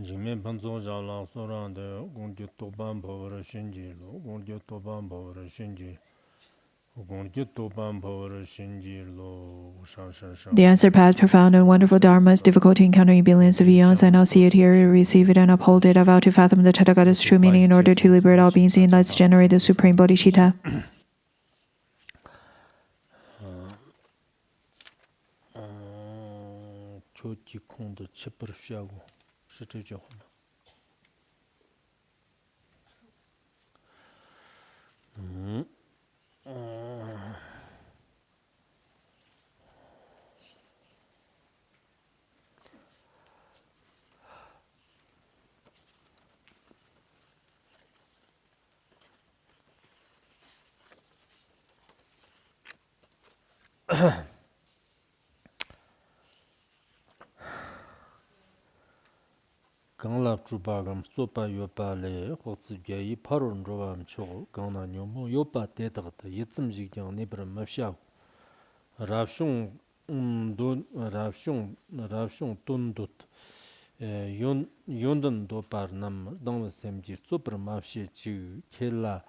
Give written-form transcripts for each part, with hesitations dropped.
Jimmy Panzo Jala Sorande, Gonjo Toban Power Shinji, Gonjo Toban Power Shinji, Gonjo Toban Power Shinji, Lo Shan. The unsurpassed, profound, and wonderful Dharma is difficult to encounter in billions of eons. I now see it, hear it, receive it, and uphold it. I vow to fathom the Tathagata's true meaning in order to liberate all beings and let's generate the supreme Bodhisattva. Choti Kondo Chipper Shago, Shitty Ganglap Trubagam, Sopa Yopa Le, Hotsibia, Paron Rovam Cho, Gana Nyomo, Yopa Tetat, Yitzim Jigan, Nibra Mashab, Ravshung Tundut, Yondan Dopar Nam, Dong Semji, Super Mafshi Chu, Kella,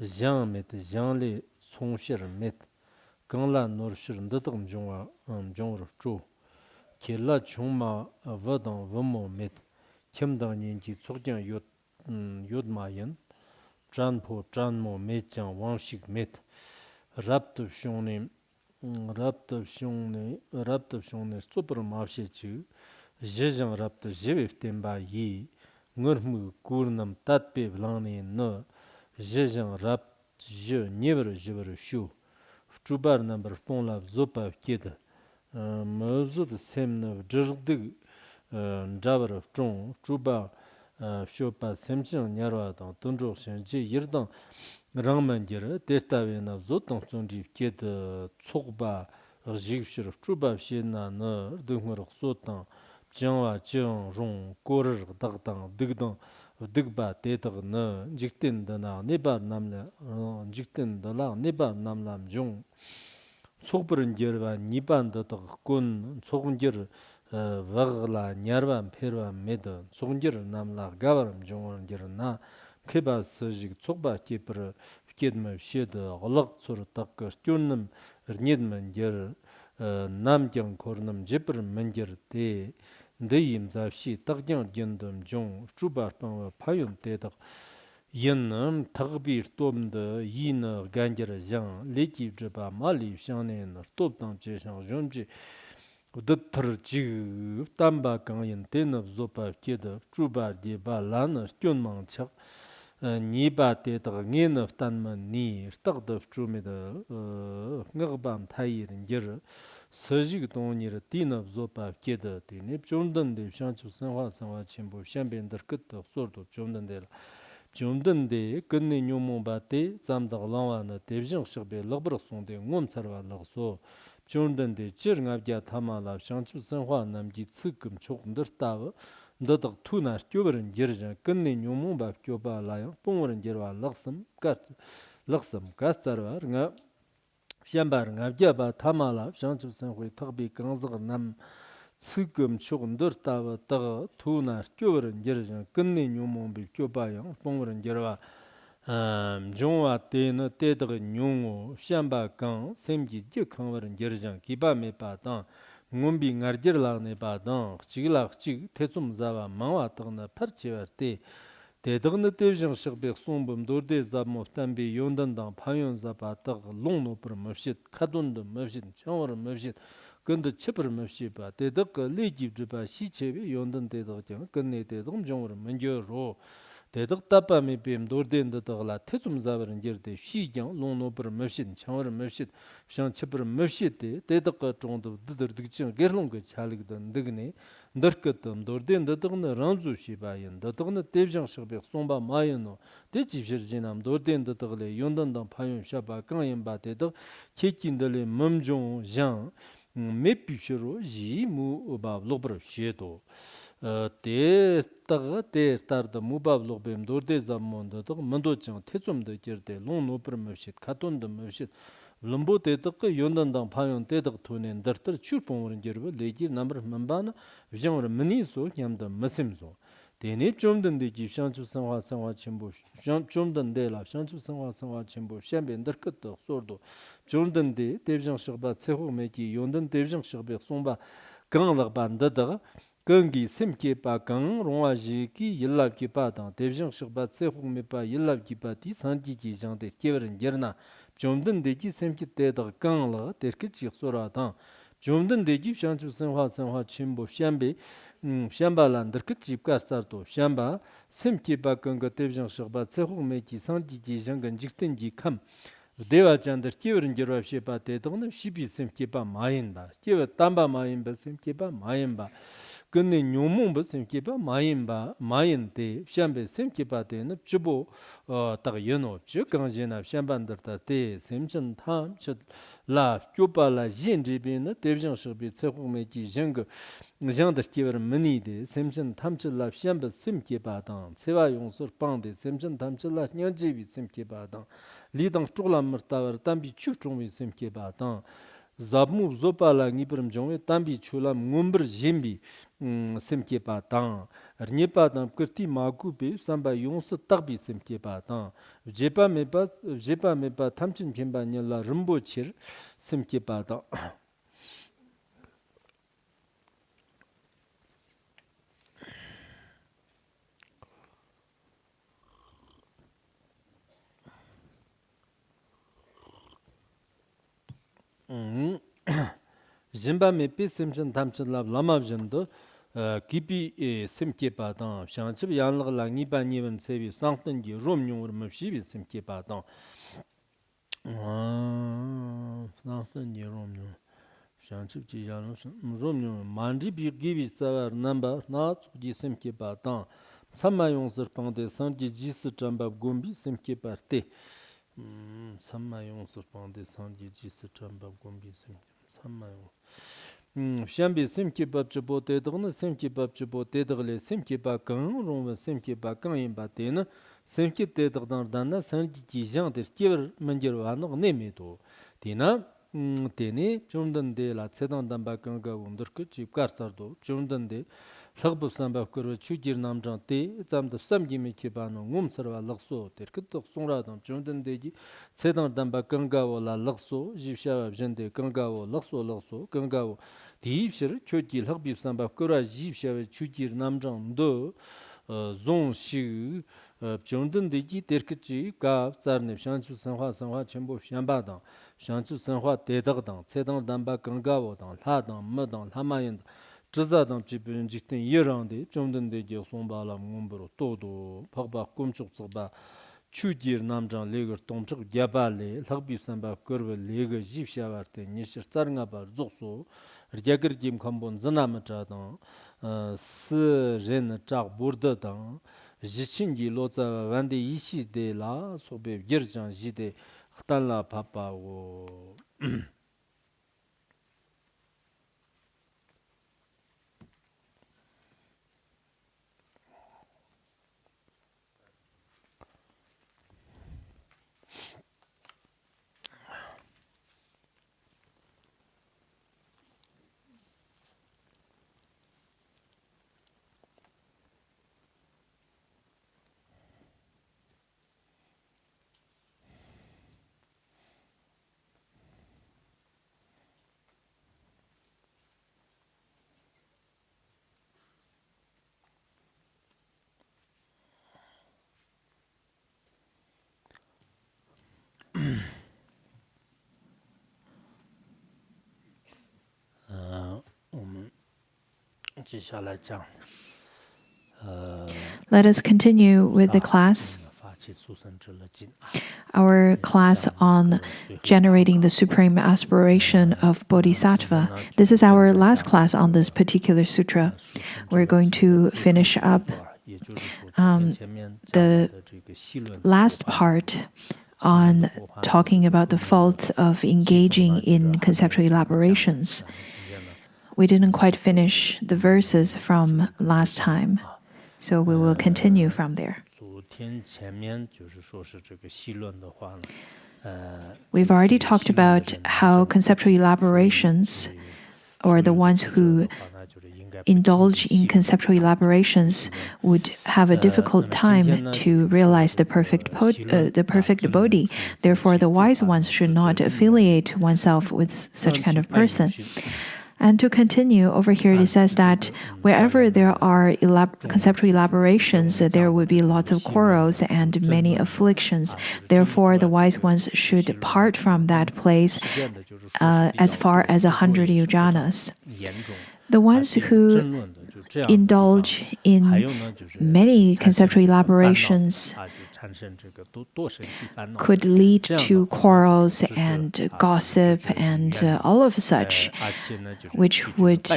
Jean Met, Jean Le, Songshir Met, Gangla Norshir, Datum Jonga, Jong of Chu, Kella Chuma, Vadan, Vomo Met. Kimdang Ninji Tsogjan Yodmayan, Janpo, Janmo, Mechang, Wangshik Met, Raptor Shone, Super Mavshechu, Jejang Raptor, Jevif Temba Yi, Nurmu, Gurnam, Tatpe, Vlani, No, Jejang Rap, Je, Never, Jiver, Shu, Trubar number Ponla, Zopa, Kid, Mozu the same of Jerdig. Javar of Zhong, Juba, Shopa, Semchang, Yarwa, Tunjo, Shenji, Yirdan, Rangmanjir, Testavin of Zotong Sunji, Kid, Tsokba, Jigshir of Juba, Shina, Dungmer of Sotan, Jiangwa, Jiang, Rong, Gorer, Dagdang, Digdang, Digba, Tetar, Jiktin, Dana, Nibar Namla, Jiktin, Dala, Nibar Namlam, Jong, Sokburn Jerva, Niban, the Kun, Sokunjir. Vagla, Nyarvan, Perva, Meda, Sonjir, Namla, Gavaram, Jongan, Gerna, Keba, Sajik, Tsokba, Keeper, Kedma, Shed, Olak, Suratak, Stunum, Nidman, Ger, Namjang, Kornum, Jipper, Menjer, De, Deim, Zavshi, Takjan, Gendum, Jong, Trubar, Payum, Tetak, Yen, Tagbir, Tom, the Yin, Ganjera, Zhang, Leki, Jeba, Mali, Shanen, Toptan, Jeshan, Jonji. Dutr Ju, Tamba Ganyan, Ten of Zopa, Kid, Truba, Deba, Lana, Stunman Chak, Niba Tetra, Nin of Tanman, Ni, Start of Trumida, Nurbam, Tair, and Ger, Sajik Donir, Tin of Zopa, Kid, Tinip, Jondan, the Shanchu Sanwa, Sanwa Chimbo, Champion, the Kut of Sort of Jondandel. Jondan de, Gunni Numo Bate, Zamda Lawan, Division Shabe, Lobroson, the Monsarva Lasso. Jordan de Chirngabja Tamala, Shanchu Sanhua Namji Tsukum Choknder Tava, Dodak Tuna Stuber and Jirjan, Gunni Numumba Kyoba Lion, Pomor and Jerva Luxem, Gastarva, Shambar, Nabjaba Tamala, Shanchu Sanhui, Tabi Ganzar Nam Tsukum Choknder Tava, Tuna Stuber and Jirjan, Gunni Numumbi Kyoba, Pomor and Jerva. Jongwa Tena Tedra Nyongo, Shamba Gang, Semji Dikangver and Jerjan, Kiba Me Padan, Mumbi Narjirla Ne Padan, Chigla Chig, Tesum Zava, Mawatana, Parchiverte, Tedrna Division Shirbe Sombum, Dorde Zamo, Tambi, Yondan, Payon Zapata, Lono per Mershit, Kadunda Mershit, Chawar Mershit, Gunda Chipper Mershipa, Tedaka, Legi Driba, Shichevi, Yondan Tedra, Gunne Tedrum Jongor, Menjuro. Tedak tapa me bim dorden da dagla tesum zabaran yerde shigyang longno per mershid chawar mershid shan chipper mershid de tedak chongdo didar digching gerlong ge chalig dan digne ndarkatam dorden da dagna ranzu shibayin da dagna devjang shigbe somba mayino de jibjirjinam dorden da dagle yondan dan payun shaba kanyin ba tedak kekindale mumjong jang me pichero ji mu ba lobra shedo 대 따가 대 따르다 무밥 록뱀 도르데 잠몬도 만도청 태좀도 저때 롱노프르메시 카톤도 메시 럼보 대덕 연단당 파용 대덕 돈엔 더터 출봉으로 저르고 레지 넘버 만바나 비정으로 미니소 냠도 마심소 대니 좀든데 기상주 생활 첨부 좀든데라 상주 생활 첨부 샴벤 더것도 소르도 좀든데 대비정식바 최후메기 연단 대비정식바 송바 강락 반다다 경기 샘케바 강 롱아지기 일랍기바 당 대비정식바 최후메바 일랍기바 디 산지기 장데 계버는 게르나 좀든데기 샘키 때다 강라 데르키지 소라다 좀든데기 상주 생활 첨부 샴베 샴바란들 그 집가서도 샴바 샘키바 건거 대비정식바 최후메기 산지기 장근 직든지 캄 대화잔들 키우는 결합시 바대도는 시비 샘키바 마인바 키워 담바 마인바 샘키바 마인바 근데 뇽몽바 샘키바 마인바 마인데 샴베 샘키바데는 주보 딱 연어 즉 강진압 샴반들다 대 샘전 탐 라 교발라 진지비는 대비정식비 최후메기 정거 장들 키워는 머니데 샘전 탐칠라 샴베 샘키바당 세와 용서 방데 샘전 탐칠라 년지비 샘키바당 리당 쪽람르타버 담비 추종위 샘케바당 잡무 조팔라 니브름 종에 담비 출람 곰버 짐비 샘케바당 르니바당 크티 마쿠베 삼바 용스 딱비 샘케바당 제파메바 탐친 켐바닐라 름보치르 샘케바당 짐바메피 샘전 탐칠랍 라마브전도 기피 샘케바당 샹집 양르라 니바니번 세비 상տն기 롬뇽으로 맵시비 샘케바당 상տն기 롬뇽 샹집 지야노 롬뇽 만디비 기비 사와 넘버 나츠기 샘케바당 참마용서 방데 상지 지스 잠밥 곰비 샘케바테 참마용서 방데 상지 지스 잠밥 곰비 샘케 참마용 샴비 샘키밥 주보 대덕은 샘키밥 주보 대덕을 샘키밥 강 롬 샘키밥 강인바데는 샘키 대덕당단나 산기 기장들 끼버 만저와노 네메도 디나 데니 좀던데 라 세당단바 강가 운더크 집가르도 좀던데 럭부산밥 거로 추질 남장때 잠도 삼기미 기반은 몸서와 럭소 데크덕 송라던 좀던데지 세당단바 강가오라 럭소 집샤와 전데 강가오 럭소 강가오 디입시르 교질 럭비산밥 거라 집샤와 추질 남장도 종시 좀던데지 데크지 가 자르네 샹추 선화 전부 샴바당 샹추 선화 대덕당 세당단바 강가오당 라당 머당 라마인 지자당 집은 직된 예랑데 좀든데게 송바라 몸으로 또도 박바 꿈축서바 추지르 남장 레거 동적 야발레 럭비산바 거르 레거 집샤와테 니시 짜르가바 족소 르갸그르김 컴본 자나마자당 스렌 짝 보르다당 지친기 로자 완데 이시데라 소베 게르장 지데 흩달라 바빠고 Let us continue with the class. Our class on generating the supreme aspiration of Bodhisattva. This is our last class on this particular sutra. We're going to finish up the last part on talking about the faults of engaging in conceptual elaborations. we didn't quite finish the verses from last time, so we will continue from there. 昨天前面就是说是这个细论的话呢， We've already talked about how conceptual elaborations, or the ones who indulge in conceptual elaborations, would have a difficult time to realize the perfect Bodhi. Therefore, the wise ones should not affiliate oneself with such kind of person. And to continue, over here it says that wherever there are conceptual elaborations, there would be lots of quarrels and many afflictions. Therefore, the wise ones should part from that place as far as 100 yojanas. The ones who indulge in many conceptual elaborations could lead to quarrels and gossip and all of such, which would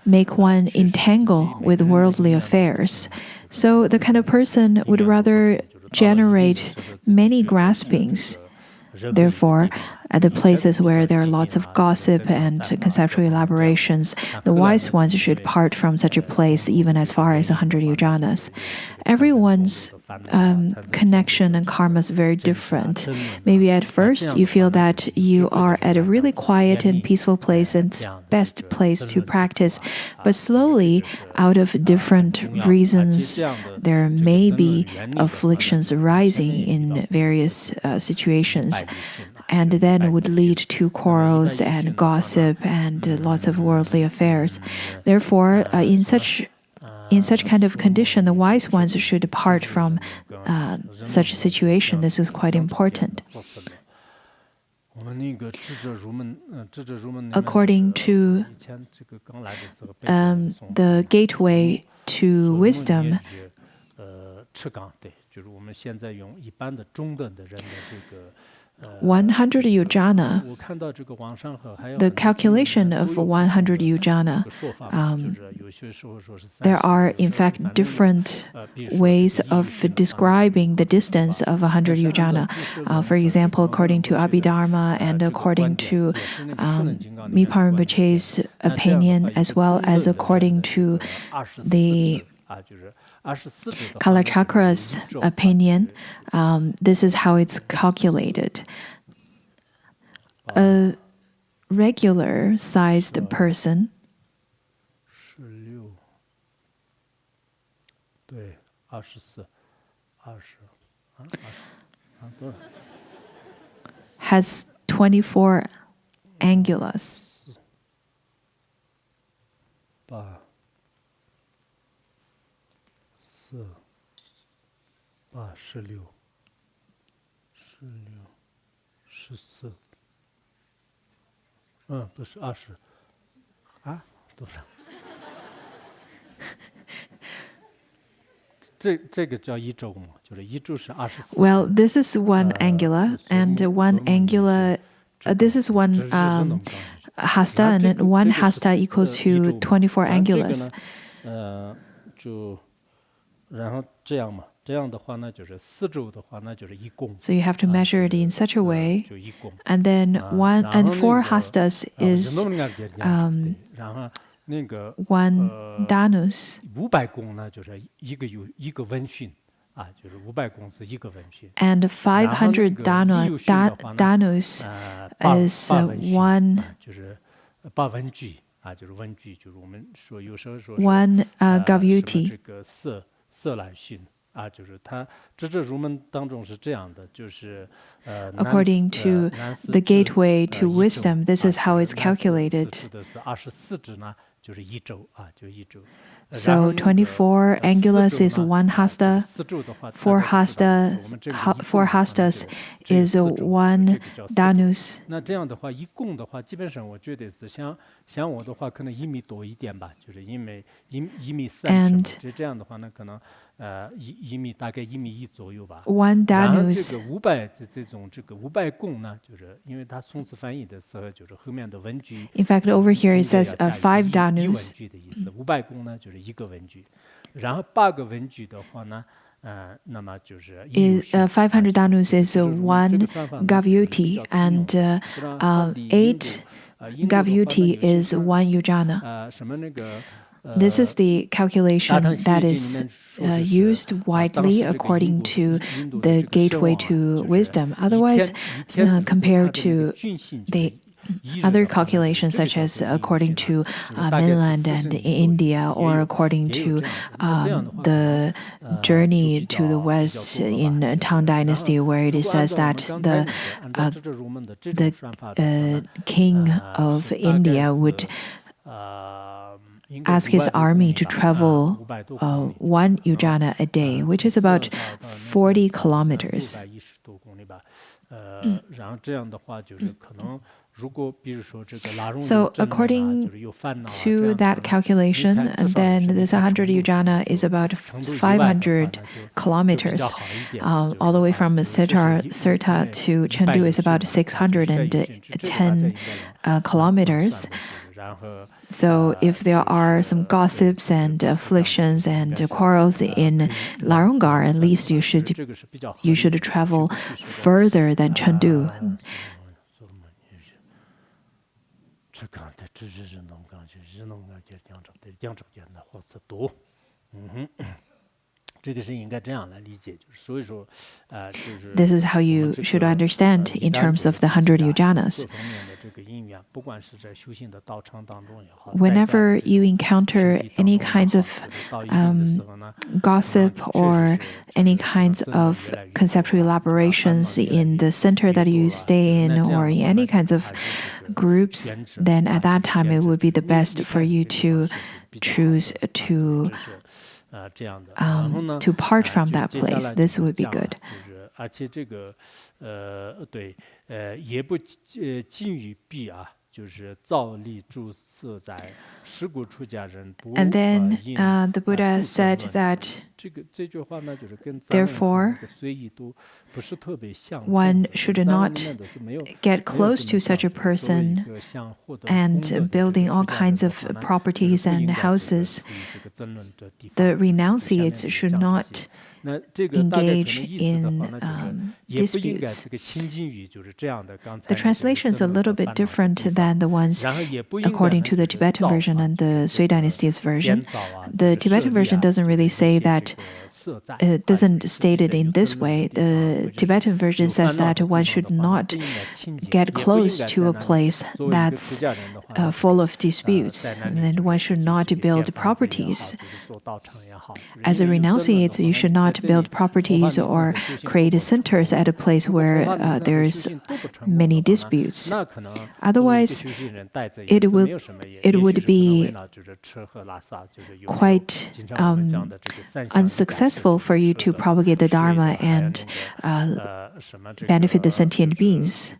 make one entangle with worldly affairs. So the kind of person would rather generate many graspings. Therefore, at the places where there are lots of gossip and conceptual elaborations, the wise ones should part from such a place even as far as 100 yojanas. Everyone's connection and karma is very different. Maybe at first you feel that you are at a really quiet and peaceful place and best place to practice, but slowly, out of different reasons, there may be afflictions arising in various situations, and then it would lead to quarrels and gossip and lots of worldly affairs. Therefore, in such kind of condition, the wise ones should depart from such a situation. This is quite important. According to the gateway to wisdom, 100 yojana, the calculation of 100 yojana, there are in fact different ways of describing the distance of 100 yojana. For example, according to Abhidharma and according to Mipa Rinpoche's opinion, as well as according to the Kalachakra's opinion, this is how it's calculated. A regular-sized person has 24 angulas. 不是20啊？多少？这个叫一周嘛，就是一周是24。Well, this is one angula, and one angula. This is one hasta, and then one hasta equals to 24 angulas. 就然后这样嘛。 这样的话呢，就是4周的话，那就是1公。So you have to measure it in such a way, and then 4 hastas is 1 danus. 500公呢，就是一个温训啊，就是500公是一个温训。And 500 danus is 1. 就是8温具啊，就是温具，就是我们说有时候说 1 gavyuti. 这个色来训。 就是它智者入门当中是这样的，就是 according to the gateway to wisdom, this is how it's calculated. So 24 angulas is 1 hasta, 4 hastas is 1 danus. 那这样的话，一共的话，基本上我觉得是像我的话，可能1米多一点吧，就是因为1米30，就这样的话呢，可能1米大概1米1左右吧。1 danus. 然后这个500这个500公呢，就是因为它宋词翻译的时候，就是后面的文句。In fact, over here it says 5 danus. 文句的意思，500公呢就是一个文句，然后8个文句的话呢，那么就是500 danus is 1 gavyuti, and 8 Gavyuti is 1 yujana. This is the calculation that is used widely according to the gateway to wisdom. Otherwise, compared to the other calculations, such as according to mainland and India, or according to the journey to the west in Tang Dynasty, where it says that the king of India would ask his army to travel 1 yujana a day, which is about 40 kilometers. So according to that calculation, then this 100 yujana is about 500 kilometers. All the way from Sutra to Chengdu is about 610 kilometers. So if there are some gossips and afflictions and quarrels in Larungar, at least you should travel further than Chengdu. This is how you should understand in terms of the 100 yujanas. Whenever you encounter any kinds of gossip or any kinds of conceptual elaborations in the center that you stay in, or in any kinds of groups, then at that time it would be the best for you to choose to part from that place. This would be good. And then the Buddha said that, therefore, one should not get close to such a person and building all kinds of properties and houses. The renunciates should not engage in disputes. The translation is a little bit different than the ones according to the Tibetan version and the Sui Dynasty's version. The Tibetan version doesn't really say that, it doesn't state it in this way. The Tibetan version says that one should not get close to a place that's full of disputes, and one should not build properties. As a renunciate, you should not build properties or create centers at a place where there's many disputes. Otherwise, it would be quite unsuccessful for you to propagate the Dharma and benefit the sentient beings.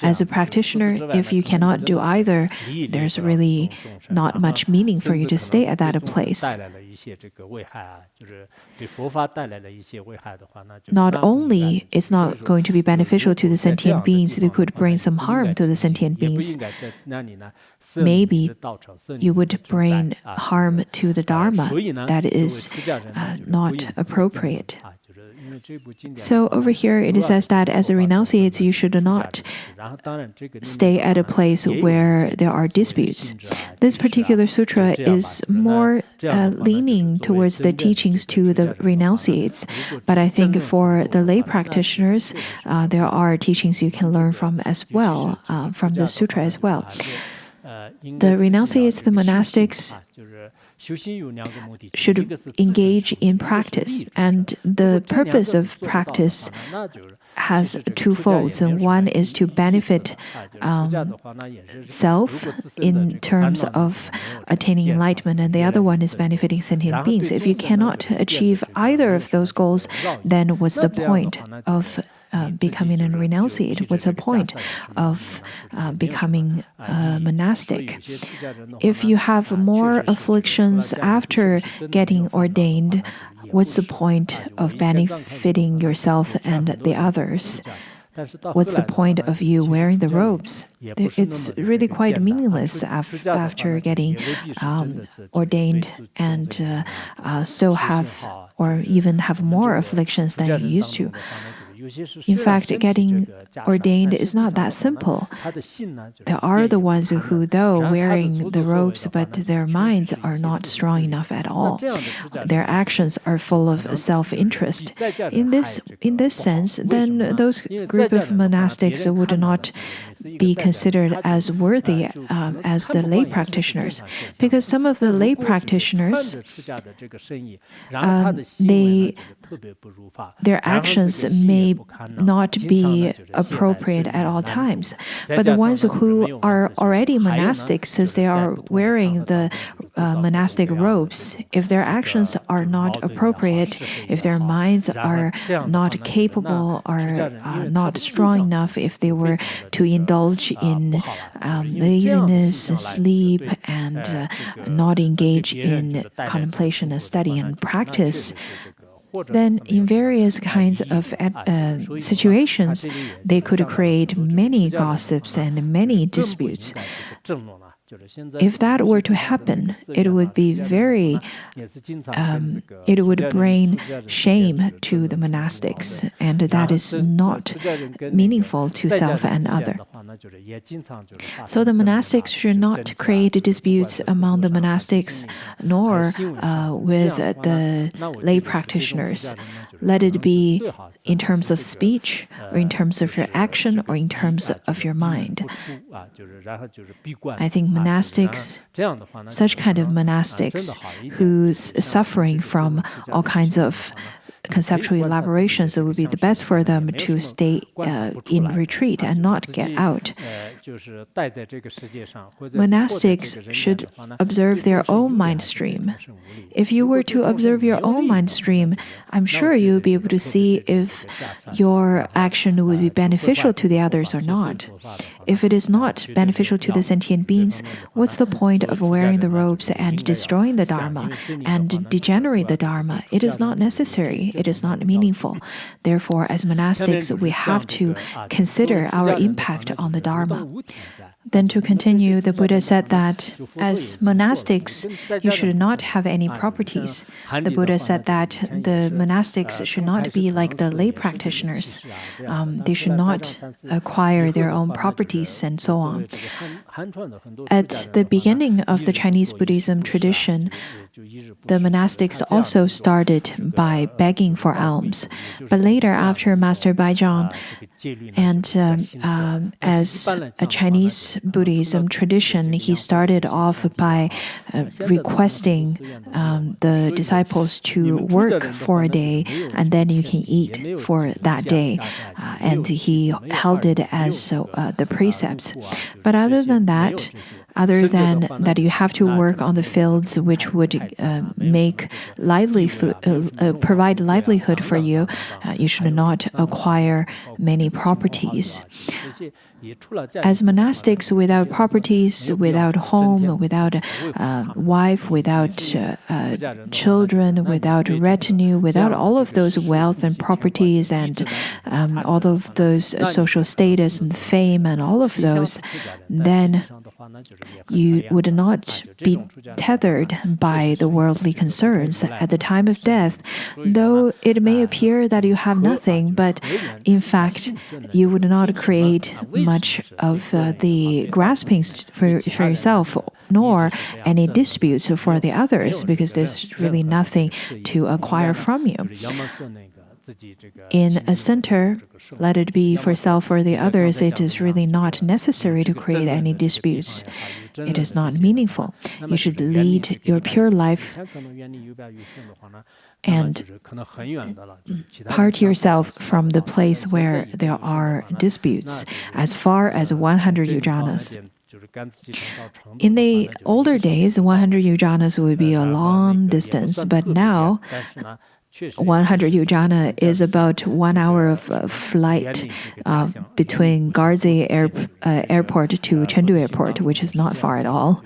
As a practitioner, if you cannot do either, there's really not much meaning for you to stay at that place. Not only it's not going to be beneficial to the sentient beings, it could bring some harm to the sentient beings. Maybe you would bring harm to the Dharma that is not appropriate. So over here it says that as a renunciate, you should not stay at a place where there are disputes. This particular sutra is more leaning towards the teachings to the renunciates, but I think for the lay practitioners, there are teachings you can learn from as well, from the sutra as well. The renunciates, the monastics, should engage in practice, and the purpose of practice has two folds, and one is to benefit self in terms of attaining enlightenment, and the other one is benefiting sentient beings. If you cannot achieve either of those goals, then what's the point of becoming a renunciate? What's the point of becoming monastic? If you have more afflictions after getting ordained, what's the point of benefiting yourself and the others? What's the point of you wearing the robes? It's really quite meaningless after getting ordained and still have or even have more afflictions than you used to. In fact, getting ordained is not that simple. There are the ones who, though wearing the robes, but their minds are not strong enough at all. Their actions are full of self-interest. In this sense, then those group of monastics would not be considered as worthy as the lay practitioners, because some of the lay practitioners, their actions may not be appropriate at all times. But the ones who are already monastic, since they are wearing the monastic robes, if their actions are not appropriate, if their minds are not capable or not strong enough, if they were to indulge in laziness, sleep, and not engage in contemplation and study and practice, then in various kinds of situations, they could create many gossips and many disputes. If that were to happen, it would be it would bring shame to the monastics, and that is not meaningful to self and other. So the monastics should not create disputes among the monastics, nor with the lay practitioners. Let it be in terms of speech, or in terms of your action, or in terms of your mind. I think monastics, such kind of monastics who's suffering from all kinds of conceptual elaborations, it would be the best for them to stay in retreat and not get out. Monastics should observe their own mind stream. If you were to observe your own mind stream, I'm sure you would be able to see if your action would be beneficial to the others or not. If it is not beneficial to the sentient beings, what's the point of wearing the robes and destroying the Dharma and degenerate the Dharma? It is not necessary. It is not meaningful. Therefore, as monastics, we have to consider our impact on the Dharma. Then to continue, the Buddha said that as monastics, you should not have any properties. The Buddha said that the monastics should not be like the lay practitioners. They should not acquire their own properties and so on. At the beginning of the Chinese Buddhism tradition, the monastics also started by begging for alms. But later, after Master Baizhang, and as a Chinese Buddhism tradition, he started off by requesting the disciples to work for a day, and then you can eat for that day. And he held it as the precepts. But other than that, you have to work on the fields which would provide livelihood for you, you should not acquire many properties. As monastics without properties, without home, without wife, without children, without retinue, without all of those wealth and properties and all of those social status and fame and all of those, then you would not be tethered by the worldly concerns. At the time of death, though it may appear that you have nothing, but in fact, you would not create much of the graspings for yourself, nor any disputes for the others, because there's really nothing to acquire from you. In a center, let it be for self or the others, it is really not necessary to create any disputes. It is not meaningful. You should lead your pure life and part yourself from the place where there are disputes, as far as 100 yojanas. In the older days, 100 yojanas would be a long distance, but now 100 yojana is about 1 hour of flight between Garzi Airport to Chengdu Airport, which is not far at all.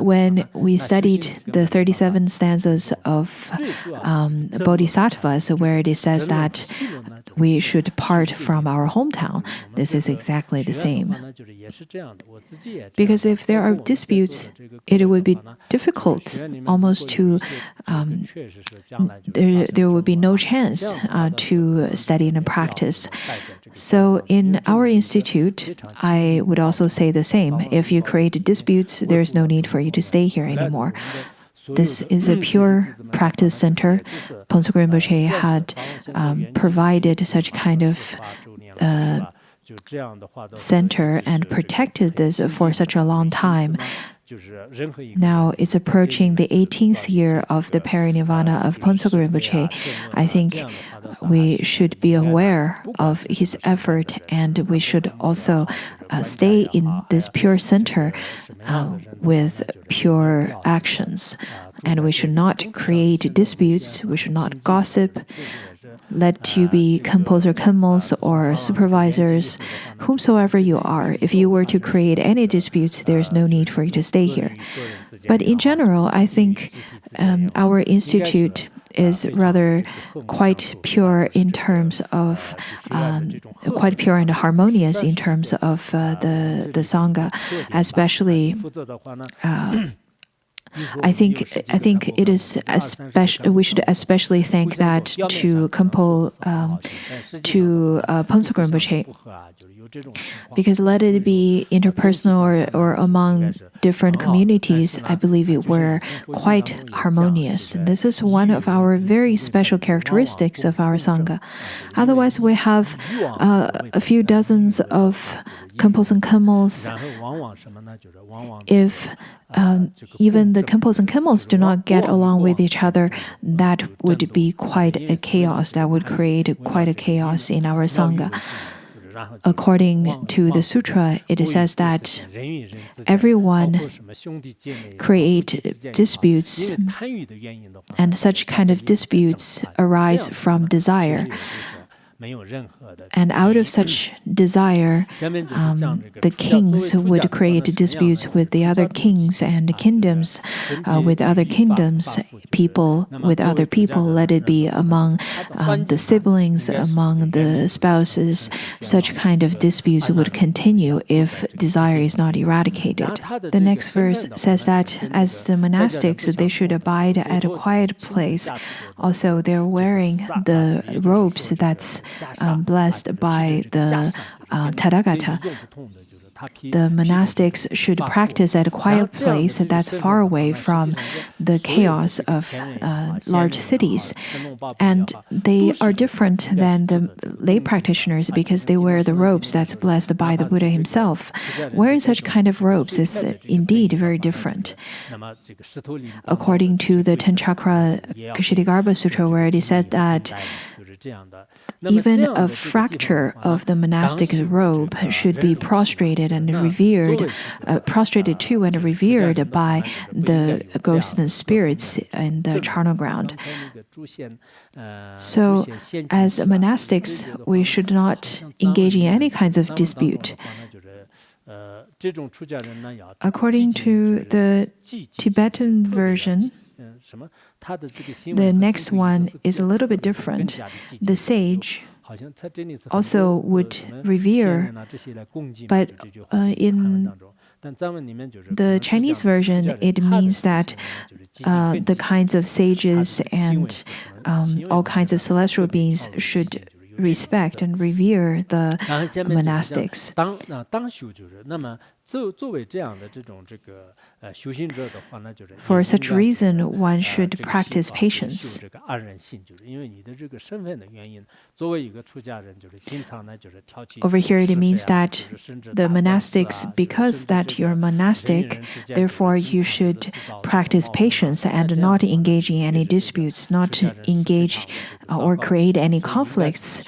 When we studied the 37 stanzas of Bodhisattvas, where it says that we should part from our hometown. This is exactly the same. Because if there are disputes, it would be difficult almost to, there would be no chance to study and practice. So in our institute, I would also say the same. If you create disputes, there's no need for you to stay here anymore. This is a pure practice center. Pongsu Rinpoche had provided such kind of center and protected this for such a long time. Now it's approaching the 18th year of the parinirvana of Pongsu Rinpoche. I think we should be aware of his effort, and we should also stay in this pure center with pure actions. And we should not create disputes, we should not gossip. Let you be composer khenmos or supervisors, whomsoever you are. If you were to create any disputes, there's no need for you to stay here. But in general, I think our institute is rather quite pure in terms of quite pure and harmonious in terms of the Sangha, especially. I think it is we should especially thank that to Pongsu Rinpoche, because let it be interpersonal or among different communities, I believe it were quite harmonious. And this is one of our very special characteristics of our Sangha. Otherwise, we have a few dozens of Khenpos and Khenmos. If even the Khenpos and Khenmos do not get along with each other, that would be quite a chaos. That would create quite a chaos in our Sangha. According to the Sutra, it says that everyone create disputes, and such kind of disputes arise from desire. And out of such desire, the kings would create disputes with the other kings and kingdoms, with other kingdoms, people with other people, let it be among the siblings, among the spouses. Such kind of disputes would continue if desire is not eradicated. The next verse says that as the monastics, they should abide at a quiet place. Also, they're wearing the robes that's blessed by the Tathagata. The monastics should practice at a quiet place that's far away from the chaos of large cities. And they are different than the lay practitioners because they wear the robes that's blessed by the Buddha himself. Wearing such kind of robes is indeed very different. According to the Ten Chakra Kshitigarbha Sutra, where it is said that even a fracture of the monastic robe should be prostrated and revered, prostrated to and revered by the ghosts and spirits in the charnel ground. So, as monastics, we should not engage in any kinds of dispute. According to the Tibetan version, the next one is a little bit different. The sage also would revere, but in the Chinese version, it means that the kinds of sages and all kinds of celestial beings should respect and revere the monastics. For such reason, one should practice patience. Over here, it means that the monastics, because that you're monastic, therefore you should practice patience and not engage in any disputes, not engage or create any conflicts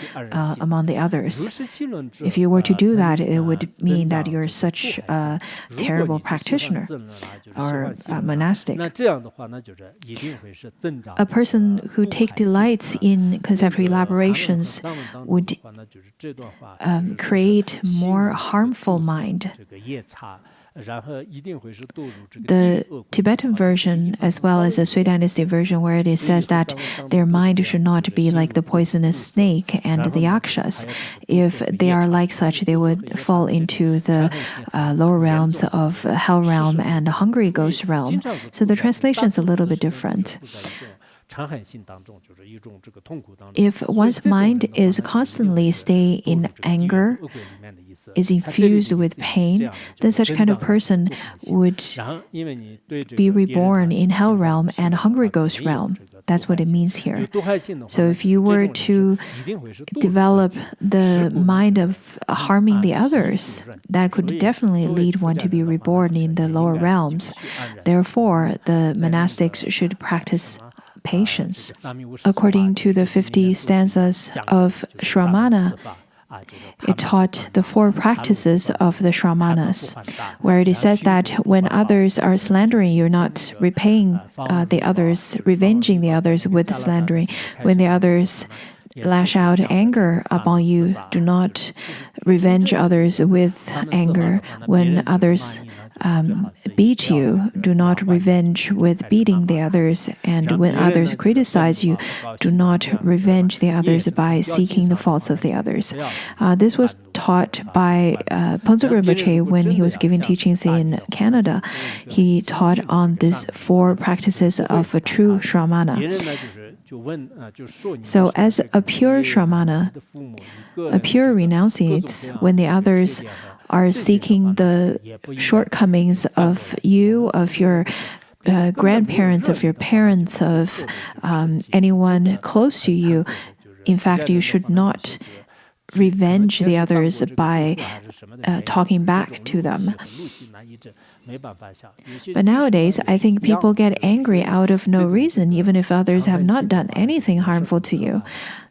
among the others. If you were to do that, it would mean that you're such a terrible practitioner or monastic. A person who takes delights in conceptual elaborations would create more harmful mind. The Tibetan version, as well as the Sui Dynasty version, where it says that their mind should not be like the poisonous snake and the yakshas. If they are like such, they would fall into the lower realms of hell realm and the hungry ghost realm. So the translation is a little bit different. If one's mind is constantly stay in anger, is infused with pain, then such kind of person would be reborn in hell realm and hungry ghost realm. That's what it means here. So if you were to develop the mind of harming the others, that could definitely lead one to be reborn in the lower realms. Therefore, the monastics should practice patience. According to the 50 stanzas of Shramana, it taught the 4 practices of the Shramanas, where it says that when others are slandering you, not repaying the others, revenging the others with slandering. When the others lash out anger upon you, do not revenge others with anger. When others beat you, do not revenge with beating the others. And when others criticize you, do not revenge the others by seeking the faults of the others. This was taught by Ponzo Rinpoche when he was giving teachings in Canada. He taught on these 4 practices of a true Shramana. So as a pure Shramana, a pure renunciate, when the others are seeking the shortcomings of you, of your grandparents, of your parents, of anyone close to you, in fact, you should not revenge the others by talking back to them. But nowadays, I think people get angry out of no reason, even if others have not done anything harmful to you.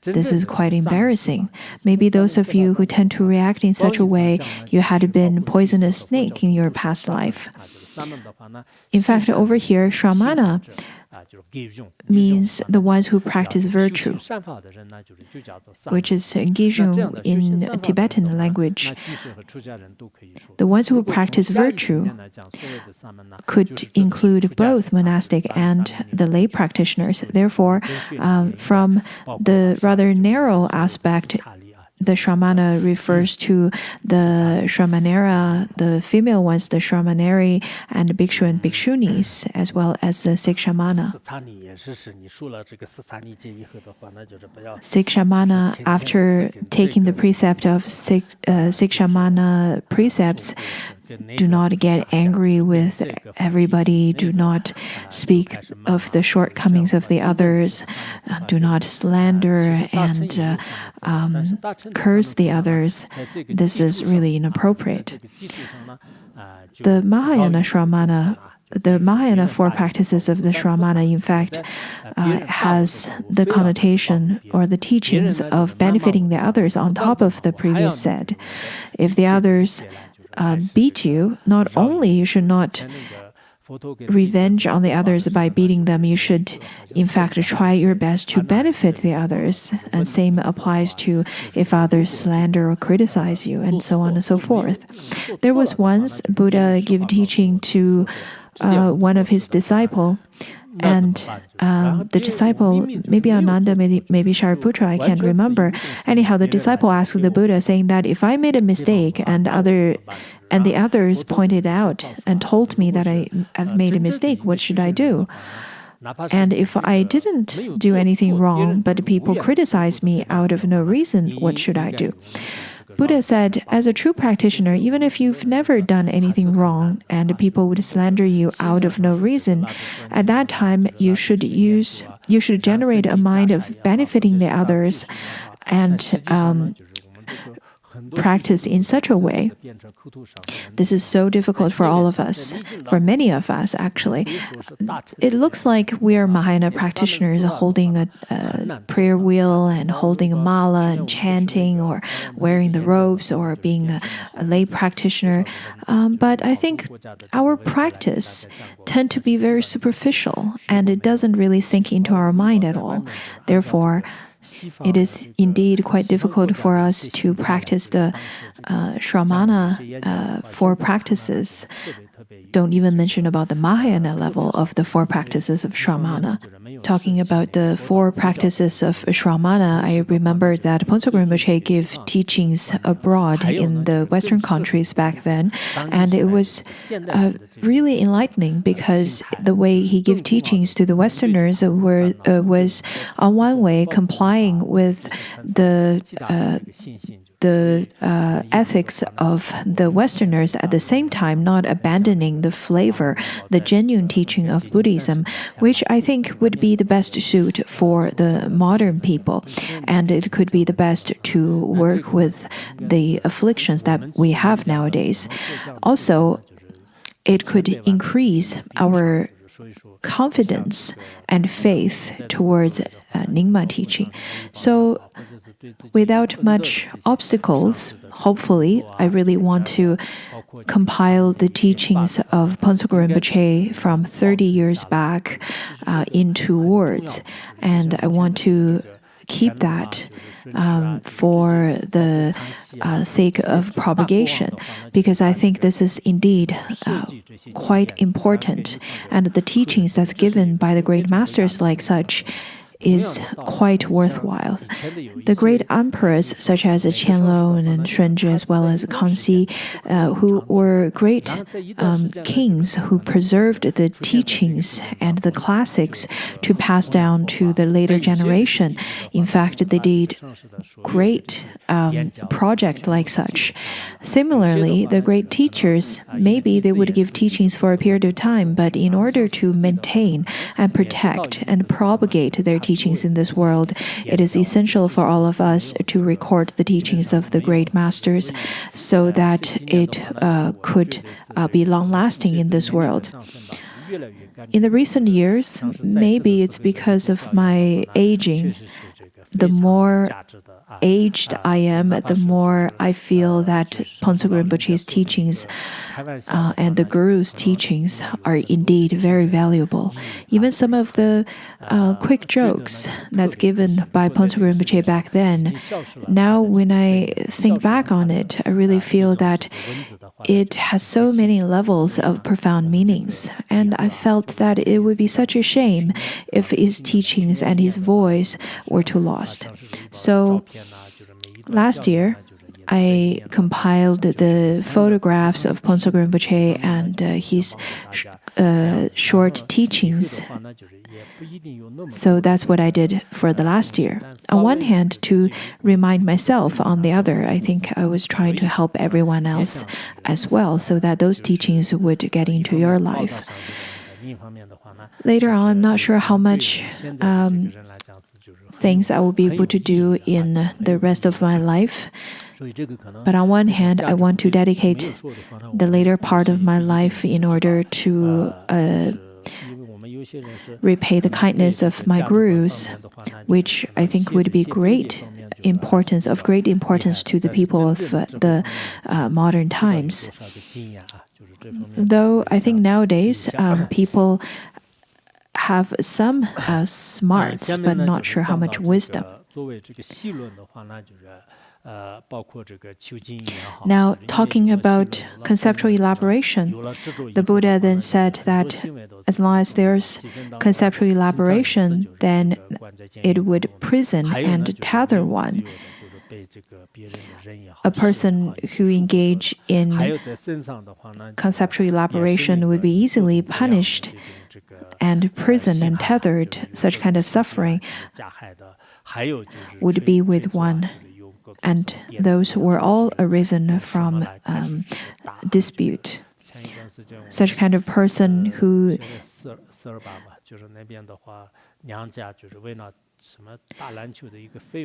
This is quite embarrassing. Maybe those of you who tend to react in such a way, you had been poisonous snake in your past life. In fact, over here, Shramana means the ones who practice virtue, which is Gijung in Tibetan language. The ones who practice virtue could include both monastic and the lay practitioners. Therefore, from the rather narrow aspect, the Shramana refers to the Shramanera, the female ones, the Shramaneri, and the Bhikshu and Bhikshunis, as well as the Sikshamana. Sikshamana, after taking the precept of Sikshamana precepts, do not get angry with everybody, do not speak of the shortcomings of the others, do not slander and curse the others. This is really inappropriate. The Mahayana Shramana, the Mahayana 4 practices of the Shramana, in fact, has the connotation or the teachings of benefiting the others on top of the previous said. If the others beat you, not only you should not revenge on the others by beating them, you should in fact try your best to benefit the others. And same applies to if others slander or criticize you, and so on and so forth. There was once Buddha gave teaching to one of his disciples, and the disciple, maybe Ananda, maybe Shariputra, I can't remember. Anyhow, the disciple asked the Buddha, saying that if I made a mistake and the others pointed out and told me that I've made a mistake, what should I do? And if I didn't do anything wrong, but people criticize me out of no reason, what should I do? Buddha said, as a true practitioner, even if you've never done anything wrong and people would slander you out of no reason, at that time you should generate a mind of benefiting the others and practice in such a way. This is so difficult for all of us, for many of us actually. It looks like we are Mahayana practitioners holding a prayer wheel and holding a mala and chanting or wearing the robes or being a lay practitioner. But I think our practice tend to be very superficial and it doesn't really sink into our mind at all. Therefore, it is indeed quite difficult for us to practice the Shramana four practices. Don't even mention about the Mahayana level of the four practices of Shramana. Talking about the four practices of Shramana, I remember that Pontsog Rinpoche gave teachings abroad in the Western countries back then, and it was really enlightening because the way he gave teachings to the Westerners was on one way complying with the ethics of the Westerners, at the same time not abandoning the flavor, the genuine teaching of Buddhism, which I think would be the best suit for the modern people. And it could be the best to work with the afflictions that we have nowadays. Also, it could increase our confidence and faith towards Nyingma teaching. So, without much obstacles, hopefully, I really want to compile the teachings of Pontsog Rinpoche from 30 years back into words. And I want to keep that for the sake of propagation, because I think this is indeed quite important. And the teachings that's given by the great masters like such is quite worthwhile. The great emperors such as Qianlong and Shunzhi, as well as Kangxi, who were great kings who preserved the teachings and the classics to pass down to the later generation. In fact, they did great project like such. Similarly, the great teachers, maybe they would give teachings for a period of time, but in order to maintain and protect and propagate their teachings in this world, it is essential for all of us to record the teachings of the great masters so that it could be long-lasting in this world. In the recent years, maybe it's because of my aging, the more aged I am, the more I feel that Pontsog Rinpoche's teachings and the Guru's teachings are indeed very valuable. Even some of the quick jokes that's given by Pontsog Rinpoche back then, now when I think back on it, I really feel that it has so many levels of profound meanings. And I felt that it would be such a shame if his teachings and his voice were too lost. So last year, I compiled the photographs of Pontsog Rinpoche and his short teachings. So that's what I did for the last year. On one hand, to remind myself. On the other, I think I was trying to help everyone else as well, so that those teachings would get into your life. Later on, I'm not sure how much things I will be able to do in the rest of my life. But on one hand, I want to dedicate the later part of my life in order to repay the kindness of my gurus, which I think would be of great importance to the people of the modern times. Though I think nowadays people have some smarts, but not sure how much wisdom. Now, talking about conceptual elaboration, the Buddha then said that as long as there's conceptual elaboration, then it would prison and tether one. A person who engaged in conceptual elaboration would be easily punished and prisoned and tethered. Such kind of suffering would be with one. And those were all arisen from dispute. Such kind of person who,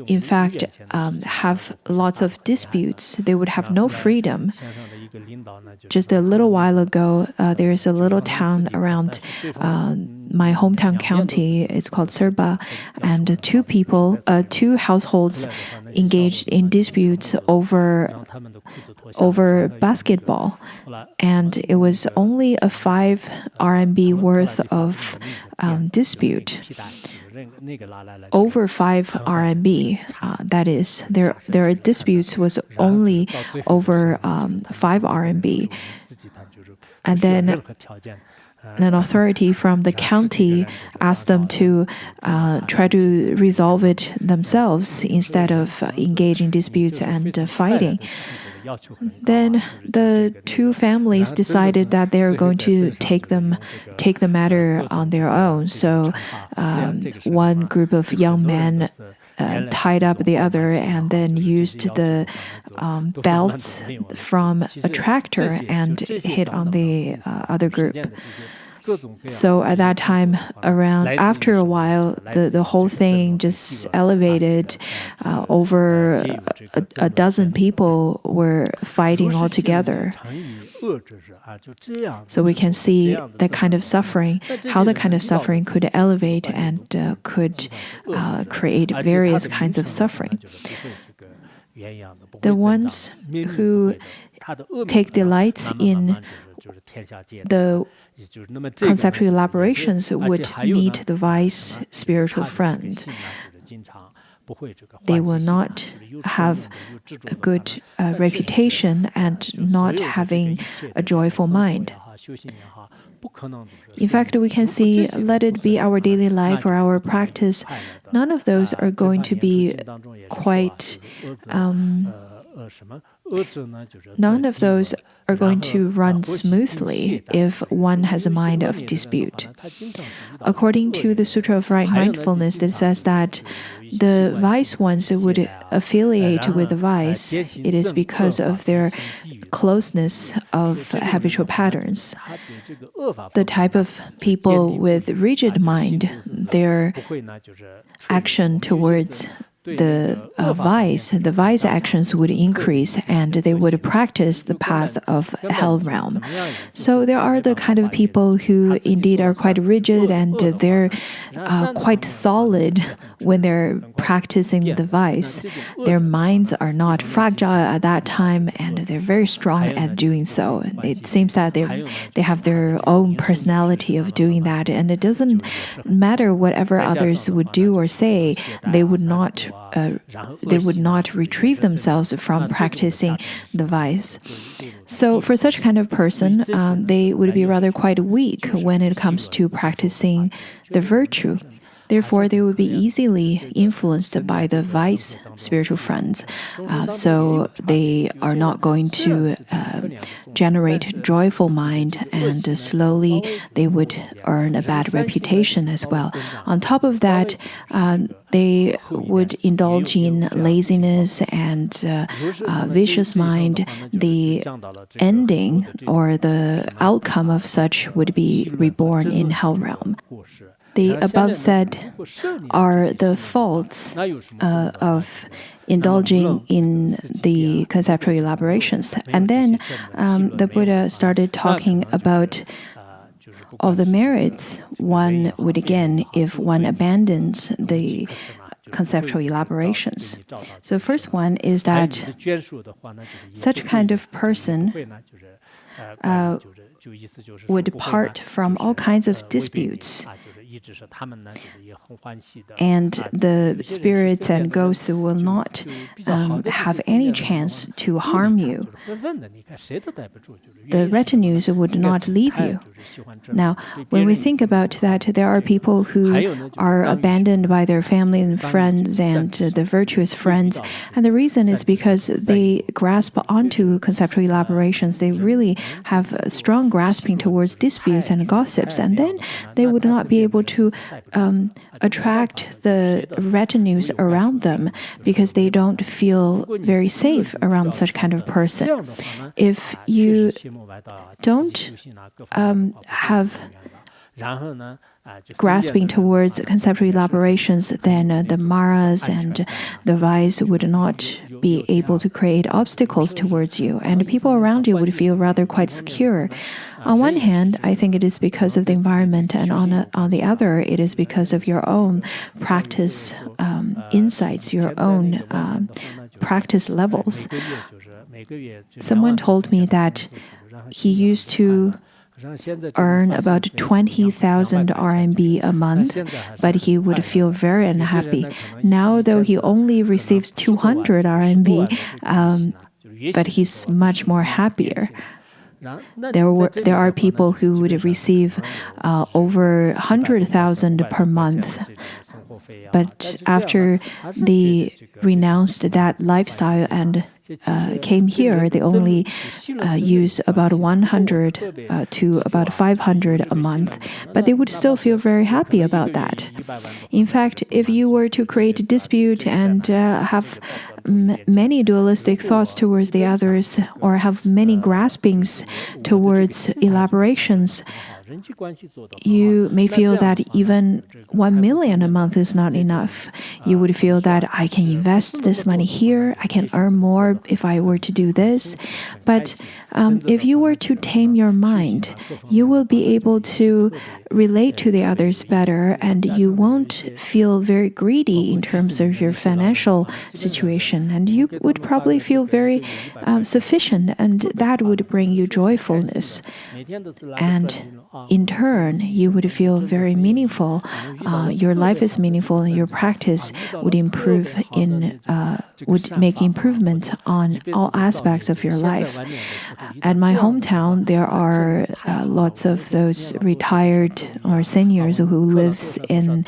in fact, have lots of disputes, they would have no freedom. Just a little while ago, there is a little town around my hometown county. It's called Serba, and two households engaged in disputes over basketball, and it was only a 5 RMB worth of dispute. over 5 RMB. That is, their disputes was only over 5 RMB. And then an authority from the county asked them to try to resolve it themselves instead of engaging disputes and fighting. Then the two families decided that they're going to take the matter on their own. So one group of young men tied up the other and then used the belts from a tractor and hit on the other group. So at that time, after a while, the whole thing just elevated. Over a dozen people were fighting all together. So we can see that kind of suffering, how the kind of suffering could elevate and could create various kinds of suffering. The ones who take delight in the conceptual elaborations would meet the wise spiritual friends. They will not have a good reputation and not having a joyful mind. In fact, we can see, let it be our daily life or our practice, none of those are going to be quite none of those are going to run smoothly if one has a mind of dispute. According to the Sutra of Right Mindfulness, it says that the wise ones would affiliate with the wise. It is because of their closeness of habitual patterns. The type of people with rigid mind, their action towards the wise actions would increase and they would practice the path of hell realm. So there are the kind of people who indeed are quite rigid and they're quite solid when they're practicing the vice. Their minds are not fragile at that time and they're very strong at doing so. It seems that they have their own personality of doing that, and it doesn't matter whatever others would do or say, they would not retrieve themselves from practicing the vice. So for such kind of person, they would be rather quite weak when it comes to practicing the virtue. Therefore, they would be easily influenced by the vice spiritual friends. So they are not going to generate joyful mind, and slowly they would earn a bad reputation as well. On top of that, they would indulge in laziness and vicious mind. The ending or the outcome of such would be reborn in hell realm. The above said are the faults of indulging in the conceptual elaborations. And then the Buddha started talking about all the merits one would gain if one abandons the conceptual elaborations. So first one is that such kind of person would depart from all kinds of disputes. And the spirits and ghosts will not have any chance to harm you. The retinues would not leave you. Now, when we think about that, there are people who are abandoned by their family and friends and the virtuous friends. And the reason is because they grasp onto conceptual elaborations. They really have a strong grasping towards disputes and gossips. And then they would not be able to attract the retinues around them because they don't feel very safe around such kind of person. If you don't have grasping towards conceptual elaborations, then the maras and the vice would not be able to create obstacles towards you, and people around you would feel rather quite secure. On one hand, I think it is because of the environment, and on the other, it is because of your own practice insights, your own practice levels. Someone told me that he used to earn about 20,000 RMB a month, but he would feel very unhappy. Now, though, he only receives 200 RMB, but he's much more happier. There are people who would receive over 100,000 per month. But after they renounced that lifestyle and came here, they only use about 100 to about 500 a month, but they would still feel very happy about that. In fact, if you were to create a dispute and have many dualistic thoughts towards the others, or have many graspings towards elaborations, you may feel that even 1 million a month is not enough. You would feel that I can invest this money here, I can earn more if I were to do this. But if you were to tame your mind, you will be able to relate to the others better, and you won't feel very greedy in terms of your financial situation, and you would probably feel very sufficient, and that would bring you joyfulness. And in turn, you would feel very meaningful. Your life is meaningful, and your practice would would make improvement on all aspects of your life. At my hometown, there are lots of those retired or seniors who lives in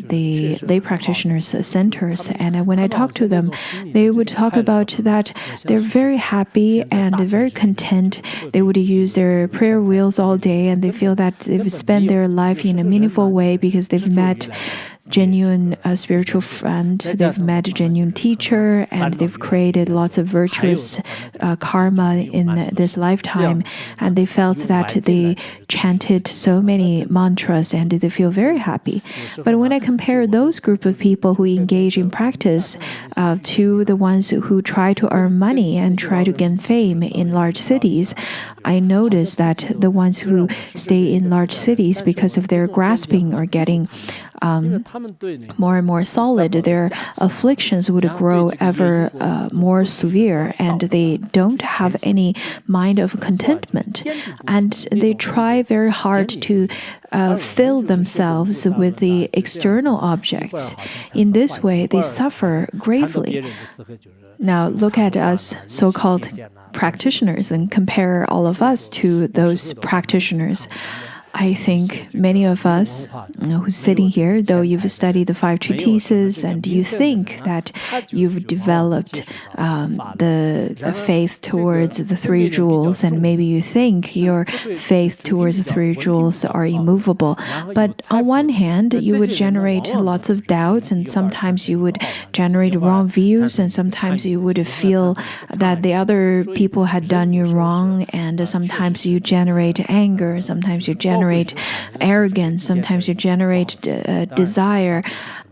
the lay practitioners' centers, and when I talk to them, they would talk about that they're very happy and very content. They would use their prayer wheels all day, and they feel that they've spent their life in a meaningful way because they've met genuine spiritual friend, they've met a genuine teacher, and they've created lots of virtuous karma in this lifetime. And they felt that they chanted so many mantras and they feel very happy. But when I compare those group of people who engage in practice to the ones who try to earn money and try to gain fame in large cities, I notice that the ones who stay in large cities, because of their grasping or getting more and more solid, their afflictions would grow ever more severe, and they don't have any mind of contentment. And they try very hard to fill themselves with the external objects. In this way, they suffer gravely. Now, look at us, so-called practitioners, and compare all of us to those practitioners. I think many of us who's sitting here, though you've studied the 5 treatises and you think that you've developed the faith towards the 3 jewels, and maybe you think your faith towards the 3 jewels are immovable. But on one hand, you would generate lots of doubts, and sometimes you would generate wrong views, and sometimes you would feel that the other people had done you wrong, and sometimes you generate anger, sometimes you generate arrogance, sometimes you generate desire.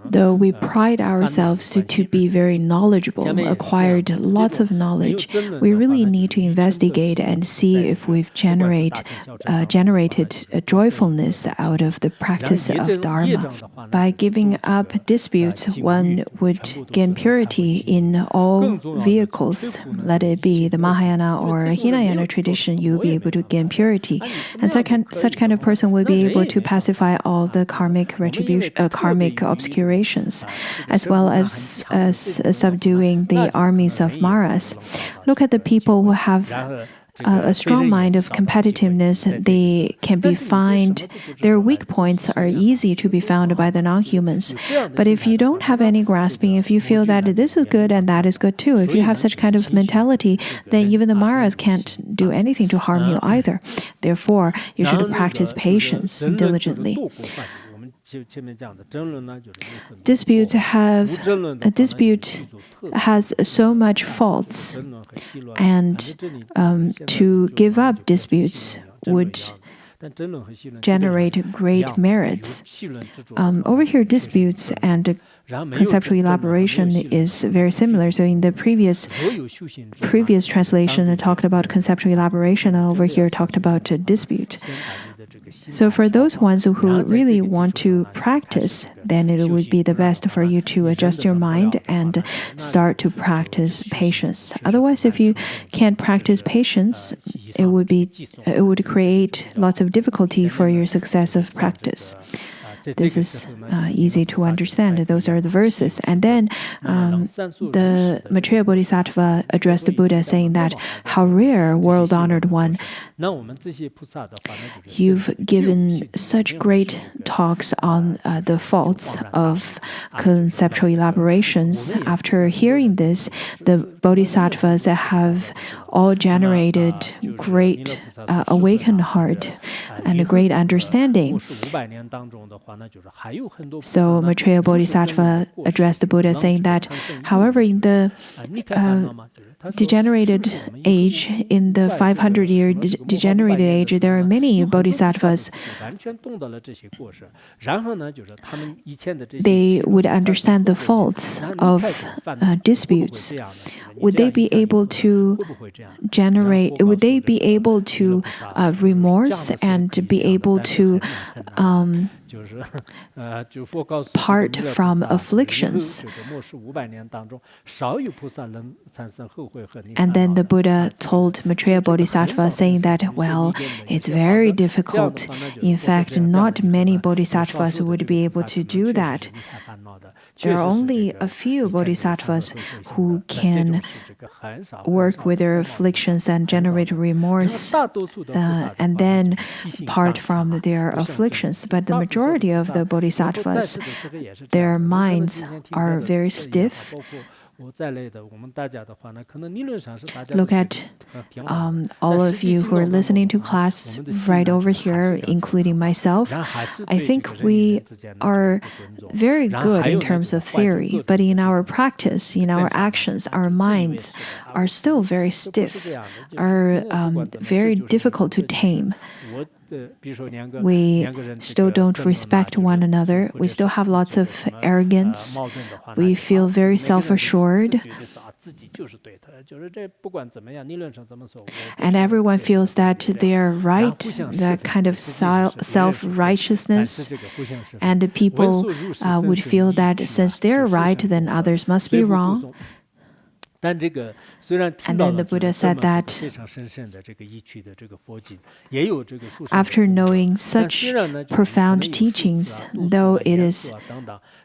Though we pride ourselves to be very knowledgeable, acquired lots of knowledge, we really need to investigate and see if we've generated a joyfulness out of the practice of Dharma. By giving up disputes, one would gain purity in all vehicles. Let it be the Mahayana or Hinayana tradition, you'll be able to gain purity. And such kind of person will be able to pacify all the karmic obscurations, as well as subduing the armies of Maras. Look at the people who have a strong mind of competitiveness. They can be found, their weak points are easy to be found by the non-humans. But if you don't have any grasping, if you feel that this is good and that is good too, if you have such kind of mentality, then even the Maras can't do anything to harm you either. Therefore, you should practice patience diligently. A dispute has so much faults, and to give up disputes would generate great merits. Over here, disputes and conceptual elaboration is very similar. So in the previous translation, it talked about conceptual elaboration, and over here talked about dispute. So for those ones who really want to practice, then it would be the best for you to adjust your mind and start to practice patience. Otherwise, if you can't practice patience, it would create lots of difficulty for your success of practice. This is easy to understand. Those are the verses. And then the Maitreya Bodhisattva addressed the Buddha saying that, how rare, world-honored one, you've given such great talks on the faults of conceptual elaborations. After hearing this, the Bodhisattvas have all generated great awakened heart and a great understanding. So Maitreya Bodhisattva addressed the Buddha saying that, however, in the degenerated age, in the 500-year degenerated age, there are many bodhisattvas. They would understand the faults of disputes. Would they be able to remorse and be able to part from afflictions? And then the Buddha told Maitreya Bodhisattva saying that, well, it's very difficult. In fact, not many bodhisattvas would be able to do that. There are only a few bodhisattvas who can work with their afflictions and generate remorse and then part from their afflictions. But the majority of the bodhisattvas, their minds are very stiff. Look at all of you who are listening to class right over here, including myself. I think we are very good in terms of theory, but in our practice, in our actions, our minds are still very stiff, are very difficult to tame. We still don't respect one another. We still have lots of arrogance. We feel very self-assured. And everyone feels that they are right, that kind of self-righteousness. And people would feel that since they're right, then others must be wrong. And then the Buddha said that after knowing such profound teachings, though it is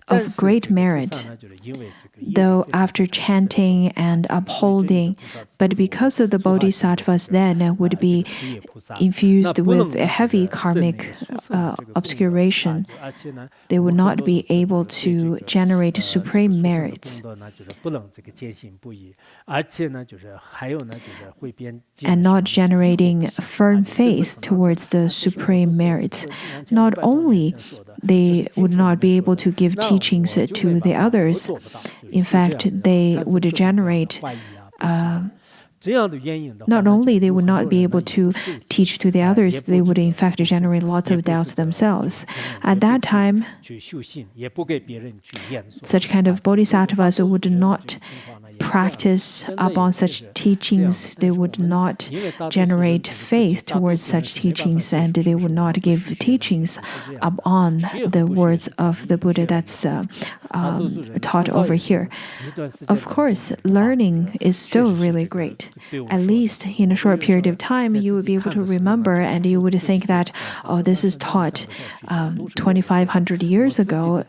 of great merit, though after chanting and upholding, but because of the bodhisattvas then would be infused with a heavy karmic obscuration, they would not be able to generate supreme merits. And not generating firm faith towards the supreme merits. Not only they would not be able to give teachings to the others, in fact, they would generate not only they would not be able to teach to the others, they would in fact generate lots of doubts themselves. At that time, such kind of bodhisattvas would not practice upon such teachings. They would not generate faith towards such teachings, and they would not give teachings upon the words of the Buddha that's taught over here. Of course, learning is still really great. At least in a short period of time, you would be able to remember, and you would think that, oh, this is taught 2,500 years ago,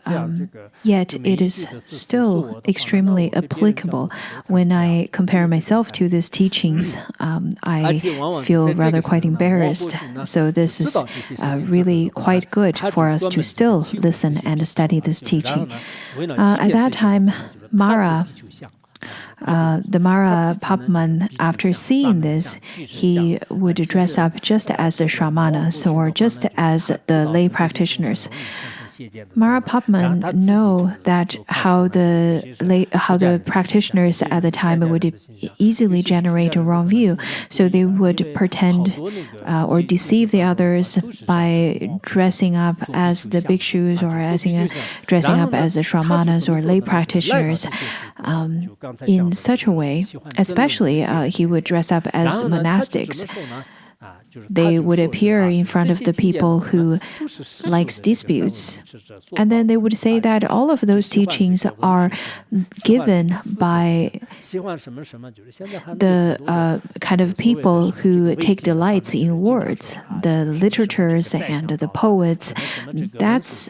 yet it is still extremely applicable. When I compare myself to these teachings, I feel rather quite embarrassed. So this is really quite good for us to still listen and study this teaching. At that time, Mara, the Mara Papaman, after seeing this, he would dress up just as the Shramanas or just as the lay practitioners. Mara Popman know that how the practitioners at the time would easily generate a wrong view, so they would pretend or deceive the others by dressing up as the bhikshus or dressing up as the shramanas or lay practitioners in such a way. Especially, he would dress up as monastics. They would appear in front of the people who likes disputes. And then they would say that all of those teachings are given by the kind of people who take delights in words, the literatures and the poets. That's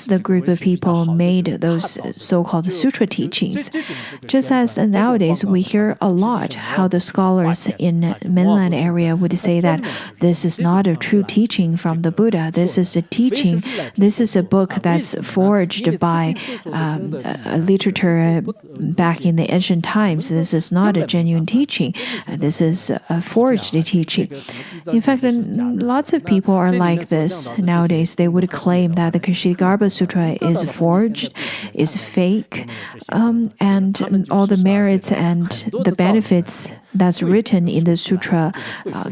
the group of people made those so-called sutra teachings. Just as nowadays we hear a lot how the scholars in mainland area would say that this is not a true teaching from the Buddha. This is a teaching. This is a book that's forged by a literature back in the ancient times. This is not a genuine teaching. This is a forged teaching. In fact, lots of people are like this nowadays. They would claim that the Kshitigarbha Sutra is forged, is fake, and all the merits and the benefits that's written in the sutra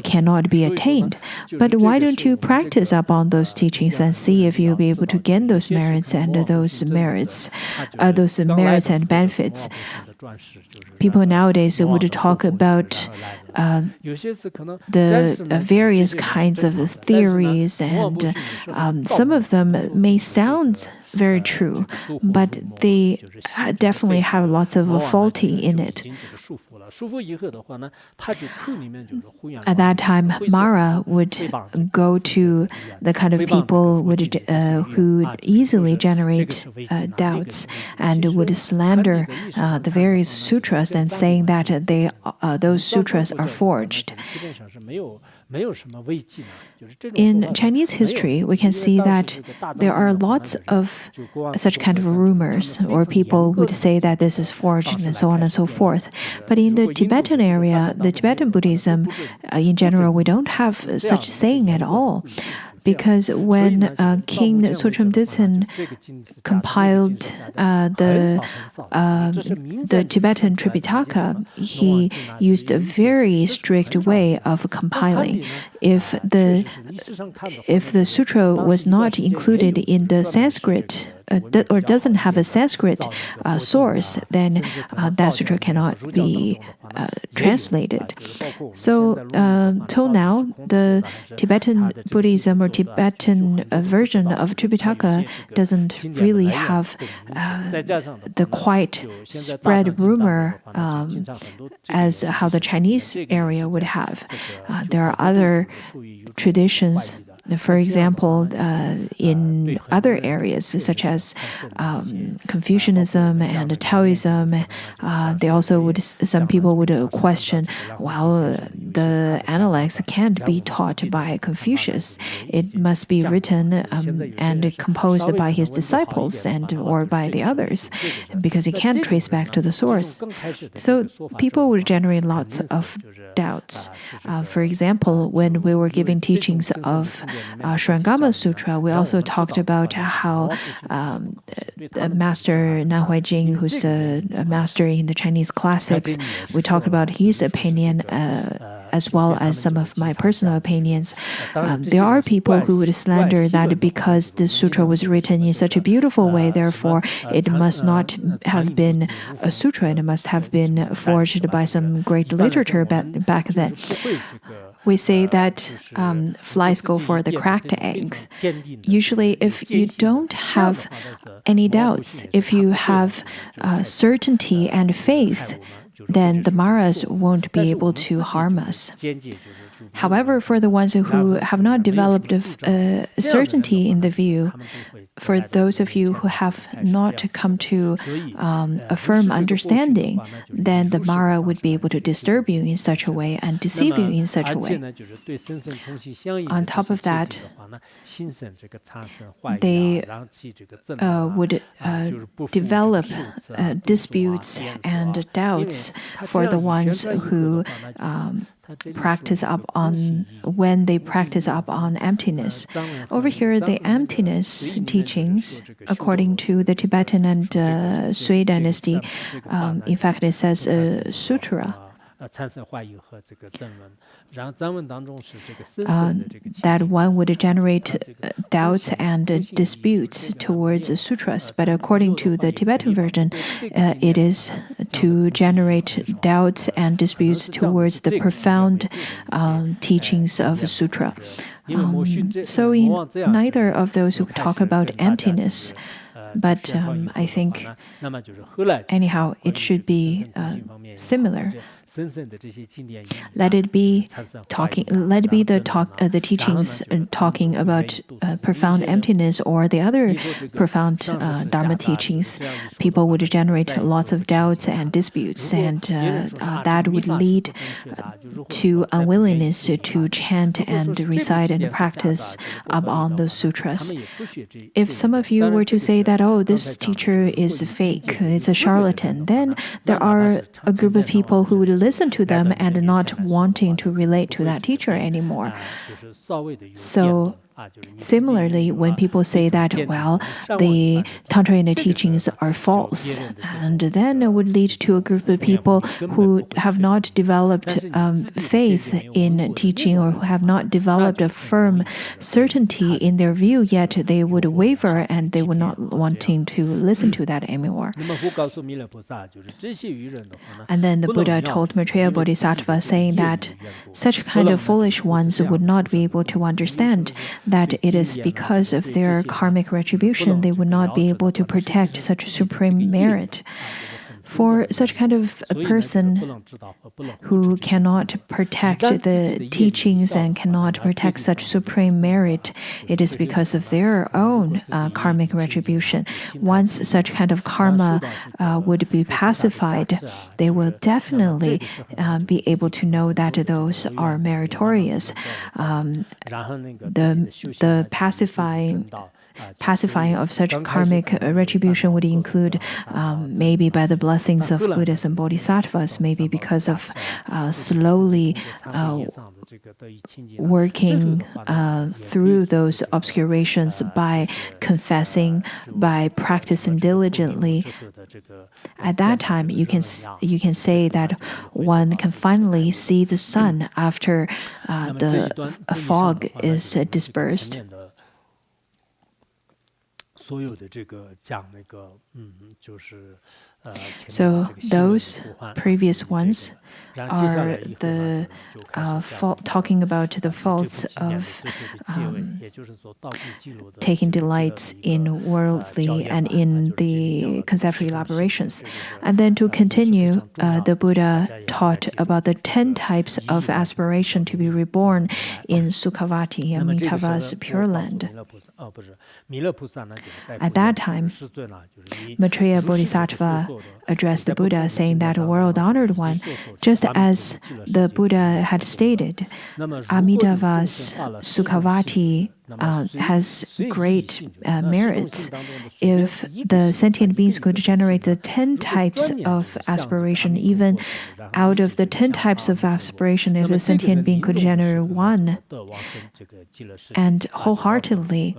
cannot be attained. But why don't you practice upon those teachings and see if you'll be able to gain those merits and and benefits? People nowadays would talk about the various kinds of theories, and some of them may sound very true, but they definitely have lots of faulty in it. At that time, Mara would go to the kind of people who easily generate doubts and would slander the various sutras and saying that those sutras are forged. In Chinese history, we can see that there are lots of such kind of rumors, or people would say that this is forged and so on and so forth. But in the Tibetan area, the Tibetan Buddhism, in general, we don't have such saying at all. Because when King Sotram Ditsen compiled the Tibetan Tripitaka, he used a very strict way of compiling. If the sutra was not included in the Sanskrit or doesn't have a Sanskrit source, then that sutra cannot be translated. So till now, the Tibetan Buddhism or Tibetan version of Tripitaka doesn't really have the quite spread rumor as how the Chinese area would have. There are other traditions. For example, in other areas such as Confucianism and Taoism, some people would question, well, the Analects can't be taught by Confucius. It must be written and composed by his disciples or by the others, because you can't trace back to the source. So people would generate lots of doubts. For example, when we were giving teachings of Shurangama Sutra, we also talked about how Master Nanhuai Jing, who's a master in the Chinese classics, we talked about his opinion as well as some of my personal opinions. There are people who would slander that because the sutra was written in such a beautiful way, therefore it must not have been a sutra, and it must have been forged by some great literature back then. We say that flies go for the cracked eggs. Usually, if you don't have any doubts, if you have certainty and faith, then the Maras won't be able to harm us. However, for the ones who have not developed certainty in the view, for those of you who have not come to a firm understanding, then the Mara would be able to disturb you in such a way and deceive you in such a way. On top of that, they would develop disputes and doubts for the ones who practice up on when they practice up on emptiness. Over here, the emptiness teachings, according to the Tibetan and Sui dynasty, in fact, it says Sutra. That one would generate doubts and disputes towards the sutras, but according to the Tibetan version, it is to generate doubts and disputes towards the profound teachings of the sutra. So in neither of those who talk about emptiness, but I think anyhow it should be similar. Let it be the teachings talking about profound emptiness or the other profound Dharma teachings. People would generate lots of doubts and disputes, and that would lead to unwillingness to chant and recite and practice upon those sutras. If some of you were to say that, oh, this teacher is fake, it's a charlatan, then there are a group of people who would listen to them and not wanting to relate to that teacher anymore. So similarly, when people say that, well, the Tantra and the teachings are false, and then it would lead to a group of people who have not developed faith in teaching or who have not developed a firm certainty in their view, yet they would waver and they would not wanting to listen to that anymore. And then the Buddha told Maitreya Bodhisattva, saying that such kind of foolish ones would not be able to understand that it is because of their karmic retribution they would not be able to protect such supreme merit. For such kind of a person who cannot protect the teachings and cannot protect such supreme merit, it is because of their own karmic retribution. Once such kind of karma would be pacified, they will definitely be able to know that those are meritorious. The pacifying of such karmic retribution would include maybe by the blessings of Buddhas and Bodhisattvas, maybe because of slowly working through those obscurations by confessing, by practicing diligently. At that time, you can say that one can finally see the sun after the fog is dispersed. So those previous ones are the talking about the faults of taking delights in worldly and in the conceptual elaborations. And then to continue, the Buddha taught about the 10 types of aspiration to be reborn in Sukhavati, Amitabha's Pure Land. At that time, Maitreya Bodhisattva addressed the Buddha, saying that, world-honored one, just as the Buddha had stated, Amitabha's Sukhavati has great merits. If the sentient beings could generate the 10 types of aspiration, even out of the 10 types of aspiration, if a sentient being could generate one, and wholeheartedly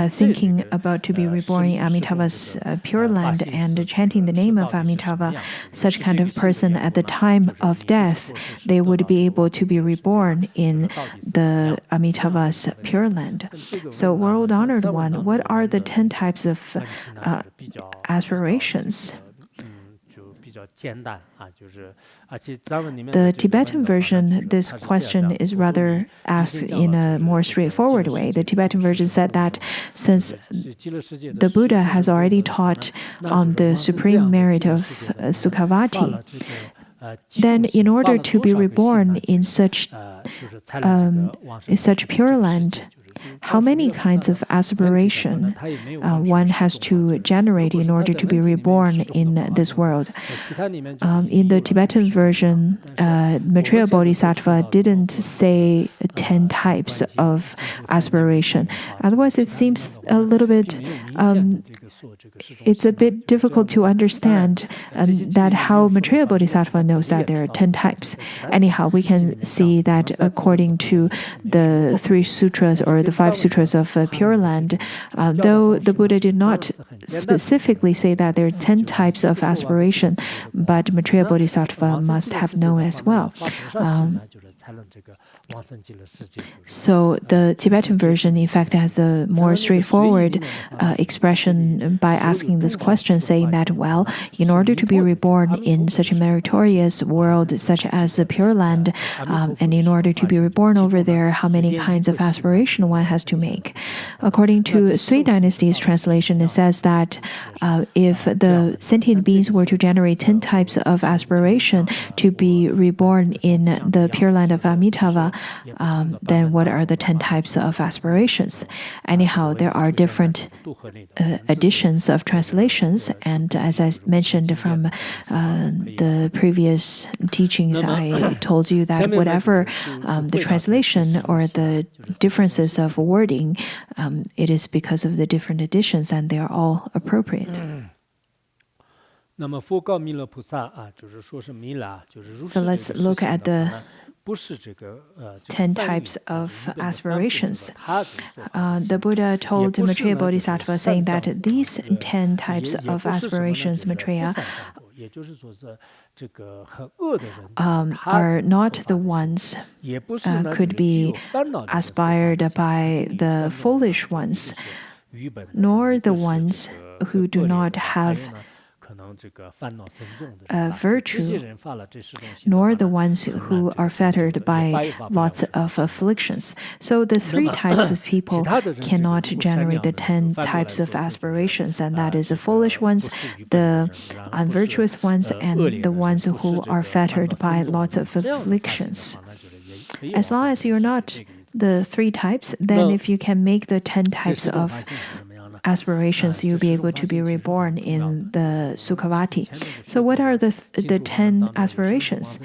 thinking about to be reborn in Amitabha's Pure Land and chanting the name of Amitabha, such kind of person at the time of death, they would be able to be reborn in the Amitabha's Pure Land. So, world-honored one, what are the 10 types of aspirations? The Tibetan version, this question is rather asked in a more straightforward way. The Tibetan version said that since the Buddha has already taught on the supreme merit of Sukhavati, then in order to be reborn in such Pure Land, how many kinds of aspiration one has to generate in order to be reborn in this world? In the Tibetan version, Maitreya Bodhisattva didn't say 10 types of aspiration. Otherwise, it seems a little bit it's a bit difficult to understand that how Maitreya Bodhisattva knows that there are 10 types. Anyhow, we can see that according to the 3 sutras or the 5 sutras of Pure Land, though the Buddha did not specifically say that there are 10 types of aspiration, but Maitreya Bodhisattva must have known as well. So the Tibetan version, in fact, has a more straightforward expression by asking this question, saying that, well, in order to be reborn in such a meritorious world such as the Pure Land, and in order to be reborn over there, how many kinds of aspiration one has to make. According to Sui Dynasty's translation, it says that if the sentient beings were to generate 10 types of aspiration to be reborn in the Pure Land of Amitabha, then what are the 10 types of aspirations? Anyhow, there are different editions of translations, and as I mentioned from the previous teachings, I told you that whatever the translation or the differences of wording, it is because of the different editions, and they are all appropriate. So let's look at the 10 types of aspirations. The Buddha told Maitreya Bodhisattva, saying that these 10 types of aspirations, Maitreya, are not the ones could be aspired by the foolish ones, nor the ones who do not have virtue, nor the ones who are fettered by lots of afflictions. So the 3 types of people cannot generate the 10 types of aspirations, and that is the foolish ones, the unvirtuous ones, and the ones who are fettered by lots of afflictions. As long as you're not the 3 types, then if you can make the 10 types of aspirations, you'll be able to be reborn in the Sukhavati. So what are the 10 aspirations?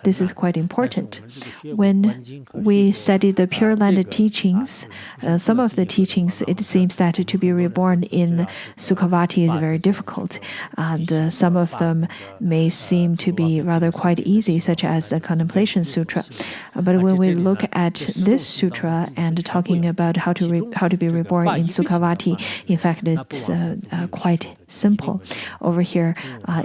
This is quite important. When we study the Pure Land teachings, some of the teachings, it seems that to be reborn in Sukhavati is very difficult. And some of them may seem to be rather quite easy, such as the Contemplation Sutra. But when we look at this sutra and talking about how to be reborn in Sukhavati, in fact, it's quite simple. Over here,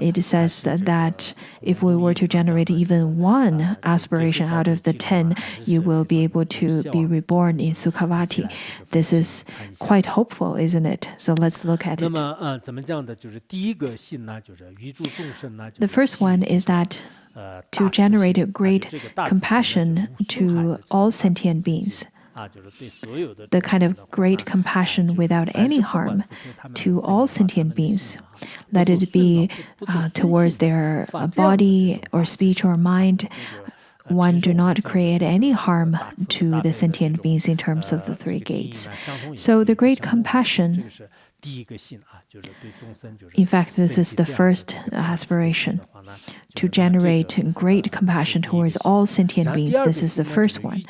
it says that if we were to generate even 1 aspiration out of the 10, you will be able to be reborn in Sukhavati. This is quite hopeful, isn't it? So let's look at it. The first one is that to generate a great compassion to all sentient beings. The kind of great compassion without any harm to all sentient beings. Let it be towards their body or speech or mind. One do not create any harm to the sentient beings in terms of the 3 gates. So the great compassion, in fact, this is the first aspiration. To generate great compassion towards all sentient beings, this is the first one.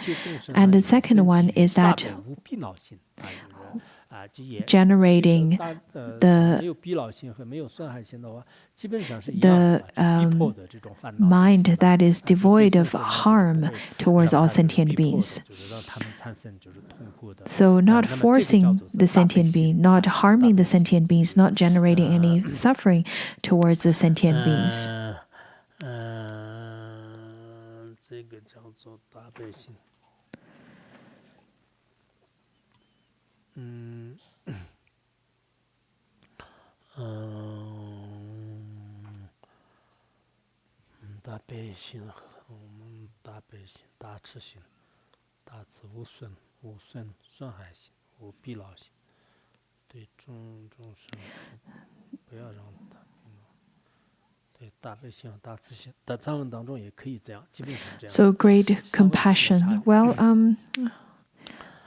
And the second one is that generating the mind that is devoid of harm towards all sentient beings. So not forcing the sentient being, not harming the sentient beings, not generating any suffering towards the sentient beings. So great compassion. Well,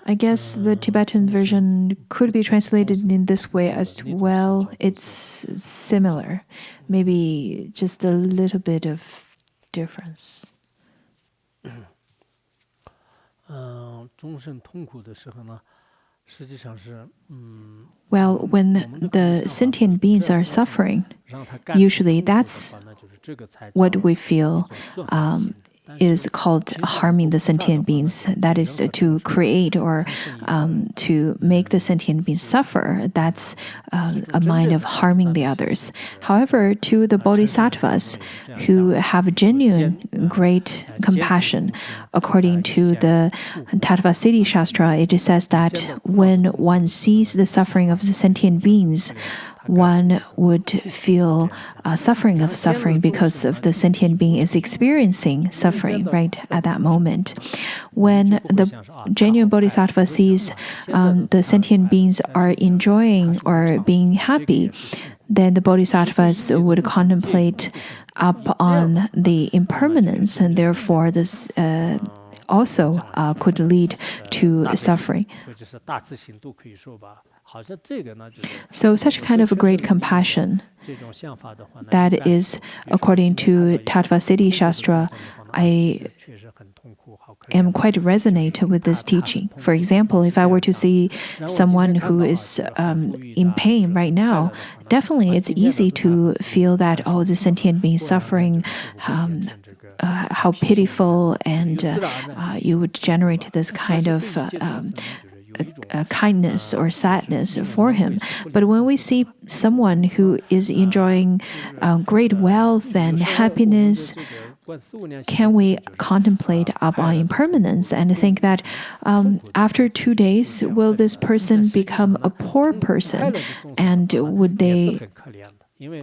I guess the Tibetan version could be translated in this way as well. It's similar, maybe just a little bit of difference. Well, when the sentient beings are suffering, usually that's what we feel is called harming the sentient beings. That is to create or to make the sentient beings suffer. That's a mind of harming the others. However, to the Bodhisattvas who have genuine great compassion, according to the Tattvasiddhi Shastra, it says that when one sees the suffering of the sentient beings, one would feel suffering because of the sentient being is experiencing suffering right at that moment. When the genuine bodhisattva sees the sentient beings are enjoying or being happy, then the bodhisattvas would contemplate up on the impermanence, and therefore this also could lead to suffering. So such kind of a great compassion, that is, according to Tattvasiddhi Shastra, I am quite resonate with this teaching. For example, if I were to see someone who is in pain right now, definitely it's easy to feel that, oh, the sentient being suffering, how pitiful, and you would generate this kind of kindness or sadness for him. But when we see someone who is enjoying great wealth and happiness, can we contemplate upon impermanence and think that after 2 days, will this person become a poor person? And would they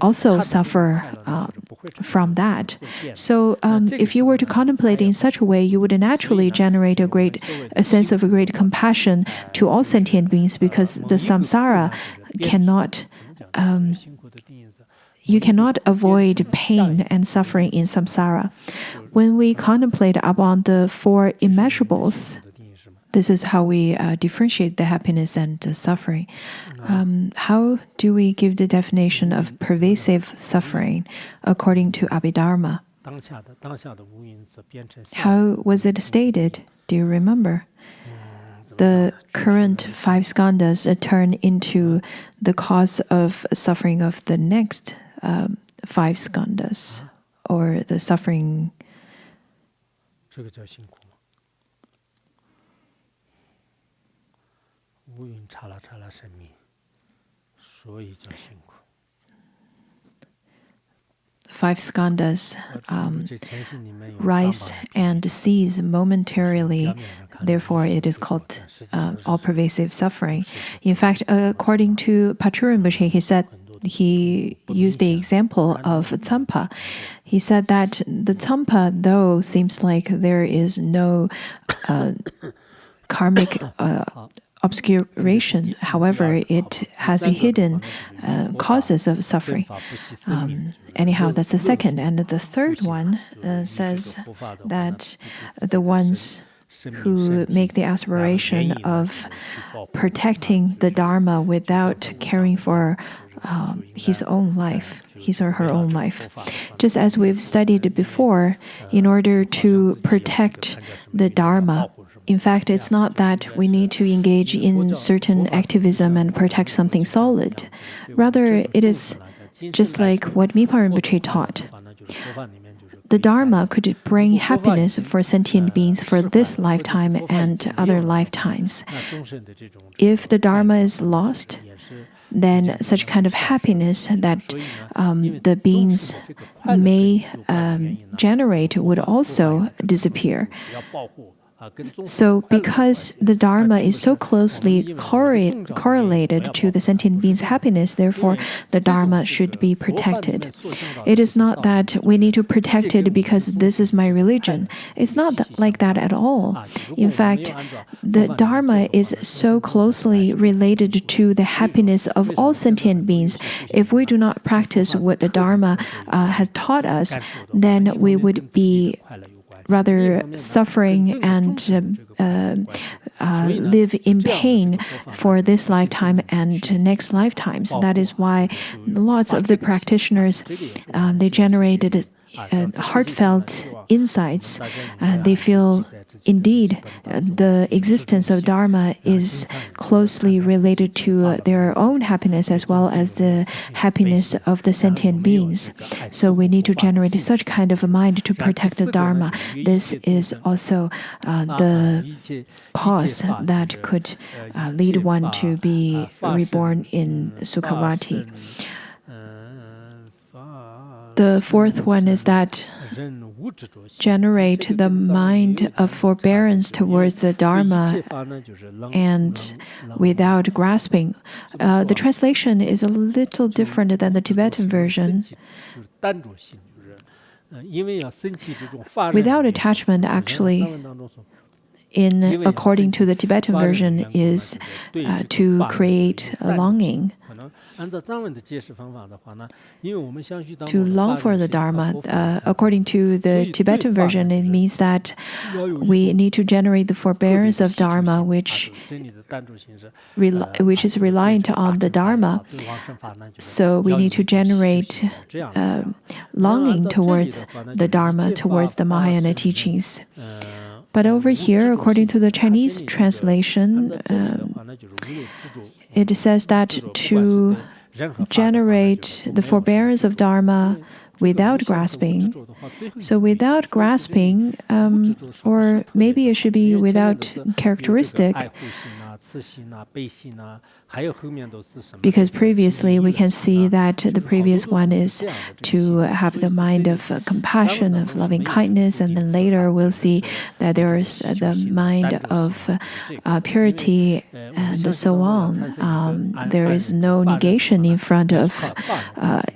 also suffer from that? So if you were to contemplate in such a way, you would naturally generate a sense of a great compassion to all sentient beings, because the samsara you cannot avoid pain and suffering in samsara. When we contemplate upon the four immeasurables, this is how we differentiate the happiness and the suffering. How do we give the definition of pervasive suffering according to Abhidharma? How was it stated? Do you remember? The current 5 skandhas turn into the cause of suffering of the next 5 skandhas, or the suffering. Five skandhas rise and cease momentarily, therefore it is called all-pervasive suffering. In fact, according to Patrul Rinpoche, he used the example of Tsampa. He said that the Tsampa, though, seems like there is no karmic obscuration. However, it has hidden causes of suffering. Anyhow, that's the second. And the third one says that the ones who make the aspiration of protecting the Dharma without caring for his or her own life. Just as we've studied before, in order to protect the Dharma, in fact, it's not that we need to engage in certain activism and protect something solid. Rather, it is just like what Mipa Rinpoche taught. The Dharma could bring happiness for sentient beings for this lifetime and other lifetimes. If the Dharma is lost, then such kind of happiness that the beings may generate would also disappear. So because the Dharma is so closely correlated to the sentient being's happiness, therefore the Dharma should be protected. It is not that we need to protect it because this is my religion. It's not like that at all. In fact, the Dharma is so closely related to the happiness of all sentient beings. If we do not practice what the Dharma has taught us, then we would be rather suffering and live in pain for this lifetime and next lifetimes. That is why lots of the practitioners, they generated heartfelt insights. They feel indeed, the existence of Dharma is closely related to their own happiness as well as the happiness of the sentient beings. So we need to generate such kind of a mind to protect the Dharma. This is also the cause that could lead one to be reborn in Sukhavati. The fourth one is that generate the mind of forbearance towards the Dharma and without grasping. The translation is a little different than the Tibetan version. Without attachment, actually, according to the Tibetan version, is to create a longing. To long for the Dharma, according to the Tibetan version, it means that we need to generate the forbearance of Dharma, which is reliant on the Dharma. So we need to generate longing towards the Dharma, towards the Mahayana teachings. But over here, according to the Chinese translation, it says that to generate the forbearance of Dharma without grasping. So without grasping, or maybe it should be without characteristic, because previously we can see that the previous one is to have the mind of compassion, of loving kindness, and then later we'll see that there is the mind of purity and so on. There is no negation in front of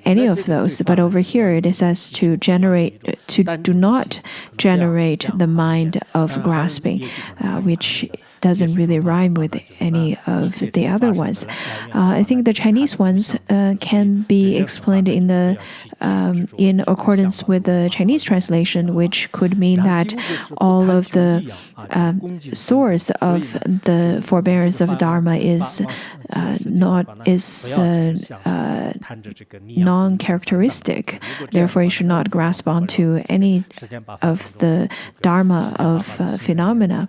any of those, but over here it says to do not generate the mind of grasping, which doesn't really rhyme with any of the other ones. I think the Chinese ones can be explained in accordance with the Chinese translation, which could mean that all of the source of the forbearance of Dharma is non-characteristic. Therefore, you should not grasp onto any of the Dharma of phenomena.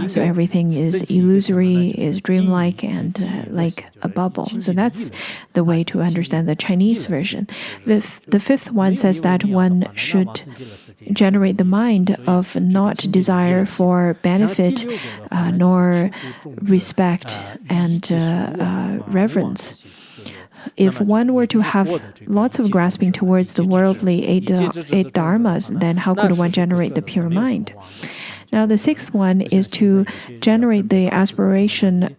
So everything is illusory, is dreamlike, and like a bubble. So that's the way to understand the Chinese version. The fifth one says that one should generate the mind of not desire for benefit, nor respect and reverence. If one were to have lots of grasping towards the worldly eight dharmas, then how could one generate the pure mind? Now, the sixth one is to generate the aspiration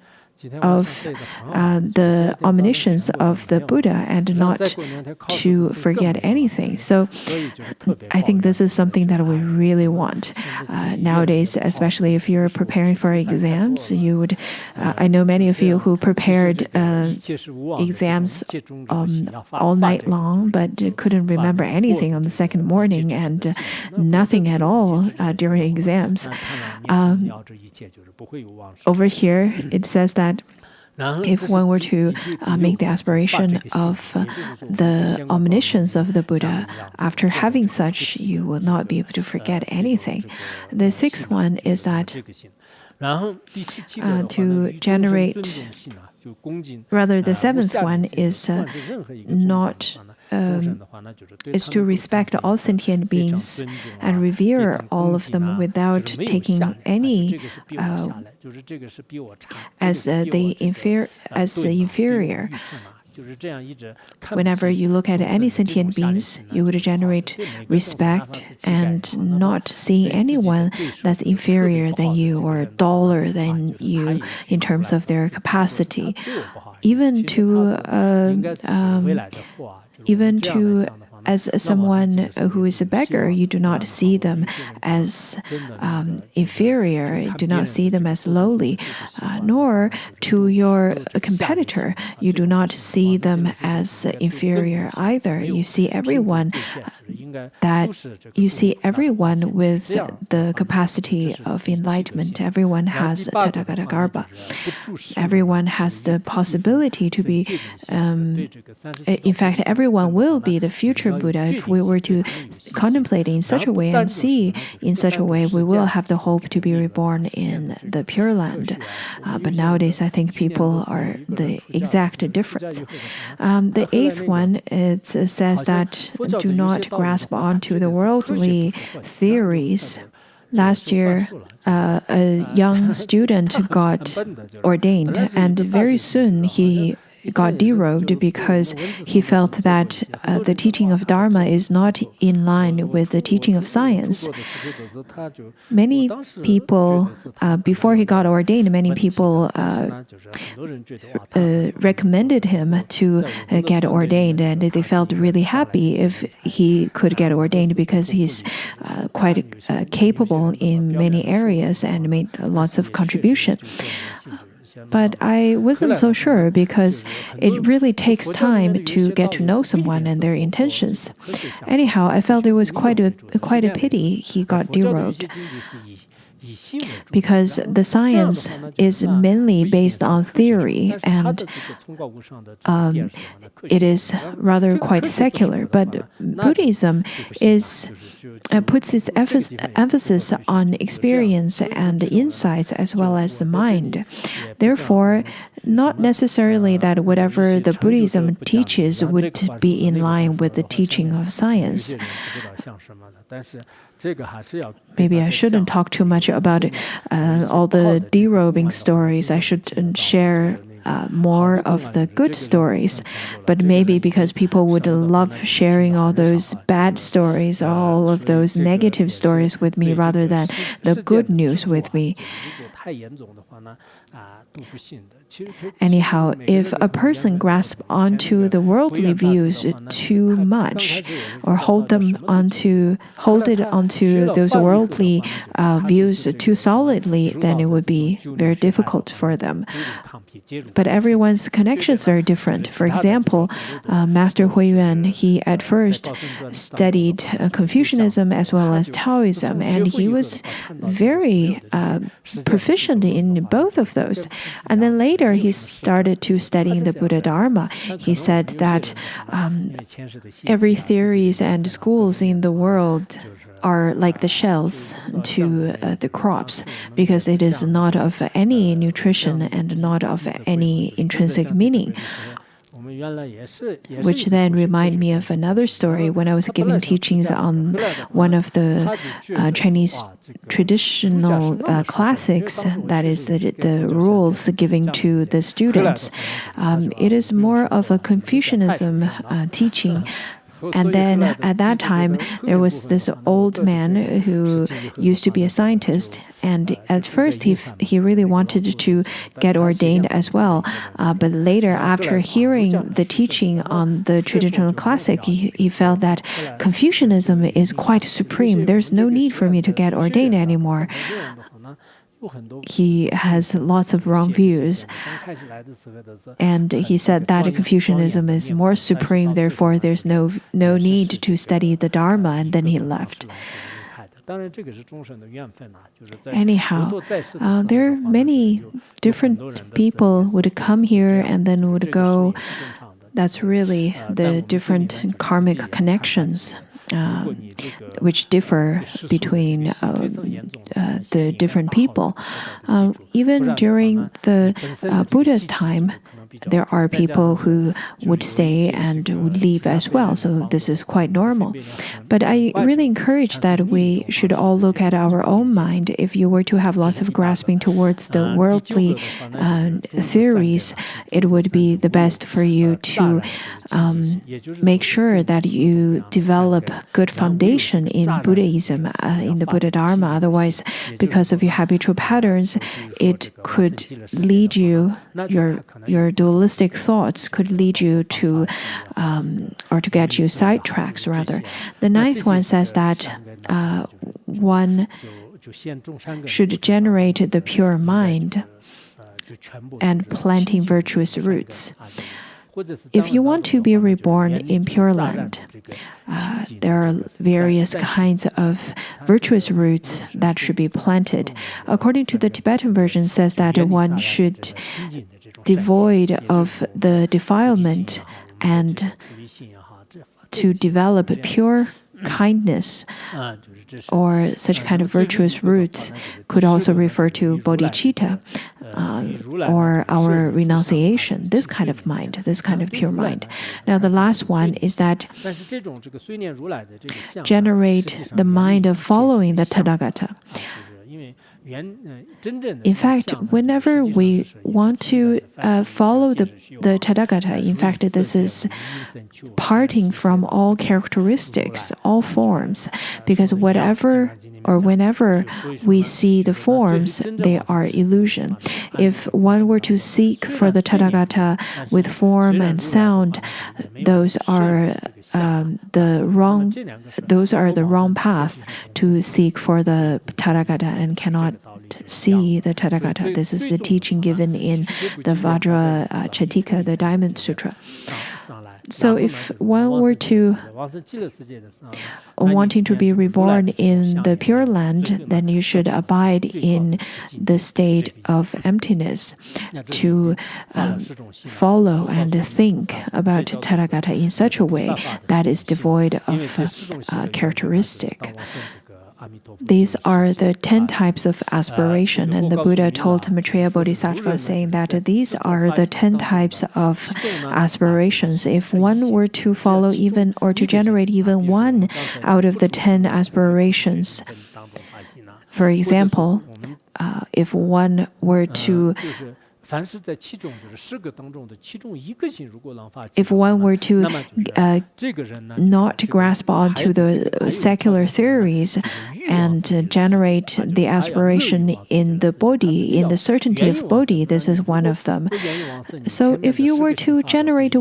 of the omniscience of the Buddha and not to forget anything. So I think this is something that we really want nowadays, especially if you're preparing for exams. You would, I know many of you who prepared exams all night long, but couldn't remember anything on the second morning and nothing at all during exams. Over here, it says that if one were to make the aspiration of the omniscience of the Buddha, after having such, you will not be able to forget anything. The sixth one is that to generate, rather the seventh one is is to respect all sentient beings and revere all of them without taking any as the inferior. Whenever you look at any sentient beings, you would generate respect and not see anyone that's inferior than you or duller than you in terms of their capacity. Even to as someone who is a beggar, you do not see them as inferior, you do not see them as lowly, nor to your competitor, you do not see them as inferior either. You see everyone with the capacity of enlightenment. Everyone has Tathagata Garbha. Everyone has the possibility to be, in fact, everyone will be the future Buddha, if we were to contemplate in such a way and see in such a way, we will have the hope to be reborn in the Pure Land. But nowadays, I think people are the exact difference. The eighth one, it says that do not grasp onto the worldly theories. Last year, a young student got ordained, and very soon he got derobed because he felt that the teaching of Dharma is not in line with the teaching of science. Many people, before he got ordained, many people recommended him to get ordained, and they felt really happy if he could get ordained because he's quite capable in many areas and made lots of contribution. But I wasn't so sure because it really takes time to get to know someone and their intentions. Anyhow, I felt it was quite a pity he got derobed, because the science is mainly based on theory, and it is rather quite secular. But Buddhism puts its emphasis on experience and insights as well as the mind. Therefore, not necessarily that whatever the Buddhism teaches would be in line with the teaching of science. Maybe I shouldn't talk too much about all the derobing stories. I should share more of the good stories. But maybe because people would love sharing all those bad stories, all of those negative stories with me rather than the good news with me. Anyhow, if a person grasps onto the worldly views too much, or hold it onto those worldly views too solidly, then it would be very difficult for them. But everyone's connection is very different. For example, Master Huiyuan, he at first studied Confucianism as well as Taoism, and he was very proficient in both of those. And then later, he started to studying the Buddha Dharma. He said that every theories and schools in the world are like the shells to the crops, because it is not of any nutrition and not of any intrinsic meaning. Which then remind me of another story when I was giving teachings on one of the Chinese traditional classics, that is the rules giving to the students. It is more of a Confucianism teaching. And then at that time, there was this old man who used to be a scientist. And at first, he really wanted to get ordained as well. But later, after hearing the teaching on the traditional classic, he felt that Confucianism is quite supreme. There's no need for me to get ordained anymore. He has lots of wrong views. And he said that Confucianism is more supreme, therefore there's no need to study the Dharma, and then he left. Anyhow, there are many different people would come here and then would go. That's really the different karmic connections. Which differ between the different people. Even during the Buddha's time, there are people who would stay and would leave as well, so this is quite normal. But I really encourage that we should all look at our own mind. If you were to have lots of grasping towards the worldly theories, it would be the best for you to make sure that you develop good foundation in Buddhism, in the Buddha Dharma. Otherwise, because of your habitual patterns, it could lead you, your dualistic thoughts could lead you to, or to get you sidetracked, rather. The ninth one says that one should generate the pure mind and planting virtuous roots. If you want to be reborn in Pure Land, there are various kinds of virtuous roots that should be planted. According to the Tibetan version, it says that one should devoid of the defilement and to develop pure kindness or such kind of virtuous roots could also refer to bodhicitta or our renunciation, this kind of mind, this kind of pure mind. Now the last one is that generate the mind of following the Tathagata. In fact, whenever we want to follow the Tathagata, in fact, this is parting from all characteristics, all forms, because whatever or whenever we see the forms, they are illusion. If one were to seek for the Tathagata with form and sound, those are the wrong path to seek for the Tathagata and cannot see the Tathagata. This is the teaching given in the Vajra Chatika, the Diamond Sutra. So if one were to wanting to be reborn in the Pure Land, then you should abide in the state of emptiness to follow and think about Tathagata in such a way that is devoid of characteristic. These are the 10 types of aspiration, and the Buddha told Maitreya Bodhisattva saying that these are the 10 types of aspirations. If one were to follow even or to generate even one out of the 10 aspirations, for example, if one were to not grasp onto the secular theories and generate the aspiration in the Bodhi, in the certainty of Bodhi, this is one of them. So if you were to generate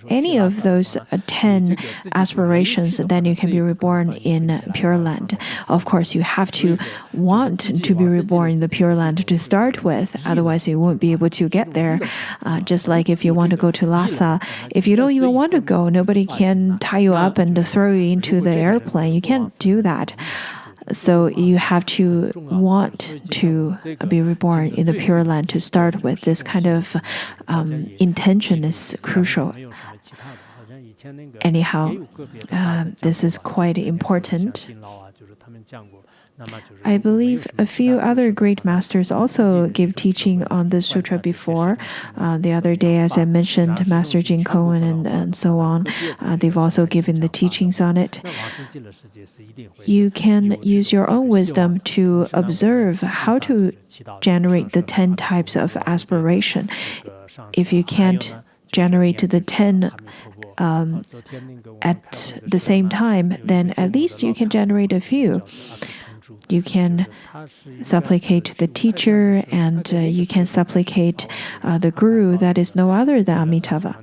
any of those 10 aspirations, then you can be reborn in Pure Land. Of course, you have to want to be reborn in the Pure Land to start with, otherwise you won't be able to get there. Just like if you want to go to Lhasa, if you don't even want to go, nobody can tie you up and throw you into the airplane. You can't do that. So you have to want to be reborn in the Pure Land to start with. This kind of intention is crucial. Anyhow, this is quite important. I believe a few other great masters also give teaching on the sutra before. The other day, as I mentioned, Master Jin Cohen and so on, they've also given the teachings on it. You can use your own wisdom to observe how to generate the 10 types of aspiration. If you can't generate the 10 at the same time, then at least you can generate a few. You can supplicate the teacher and you can supplicate the guru that is no other than Amitabha.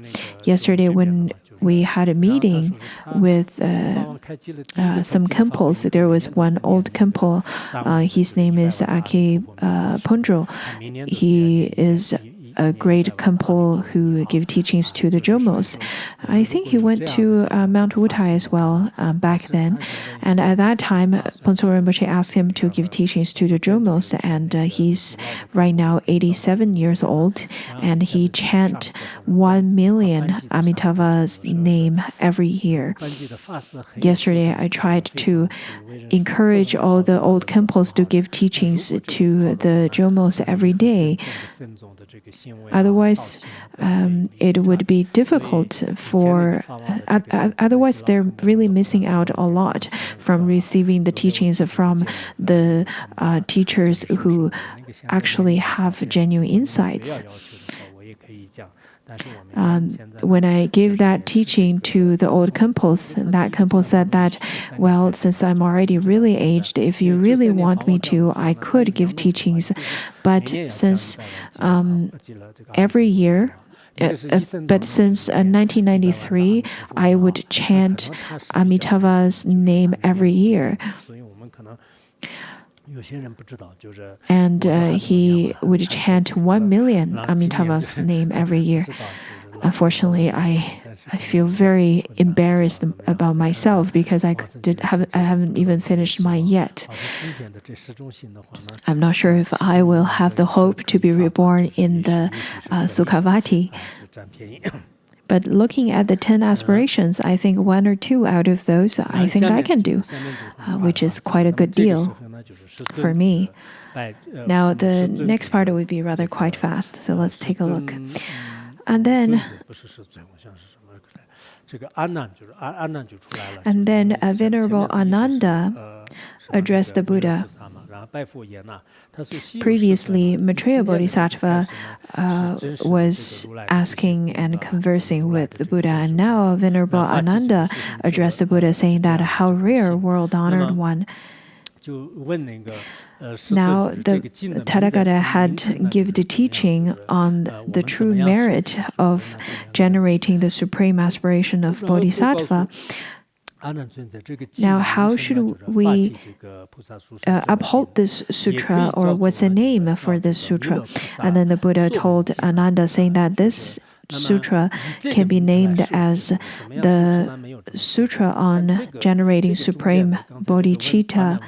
Yesterday when we had a meeting with some Kemples, there was one old Kemple. His name is Aki Pondro. He is a great Kemple who gave teachings to the Jomos. I think he went to Mount Wutai as well back then. And at that time, Phuntsol Rinpoche asked him to give teachings to the Jomos, and he's right now 87 years old, and he chant 1 million Amitabha's name every year. Yesterday, I tried to encourage all the old Kemples to give teachings to the Jomos every day. Otherwise, it would be difficult for... otherwise, they're really missing out a lot from receiving the teachings from the teachers who actually have genuine insights. When I gave that teaching to the old Kemples, that Kemple said that, well, since I'm already really aged, if you really want me to, I could give teachings. But since every year, but since 1993, I would chant Amitabha's name every year. And he would chant 1 million Amitabha's name every year. Unfortunately, I feel very embarrassed about myself because I haven't even finished mine yet. I'm not sure if I will have the hope to be reborn in the Sukhavati. But looking at the 10 aspirations, I think 1 or 2 out of those I think I can do, which is quite a good deal for me. Now, the next part would be rather quite fast, so let's take a look. And then Venerable Ananda addressed the Buddha. Previously, Maitreya Bodhisattva was asking and conversing with the Buddha, and now Venerable Ananda addressed the Buddha, saying that how rare, world-honored one. Now, the Tathagata had given the teaching on the true merit of generating the supreme aspiration of Bodhisattva. Now, how should we uphold this sutra, or what's the name for this sutra? And then the Buddha told Ananda, saying that this sutra can be named as the Sutra on generating supreme bodhicitta,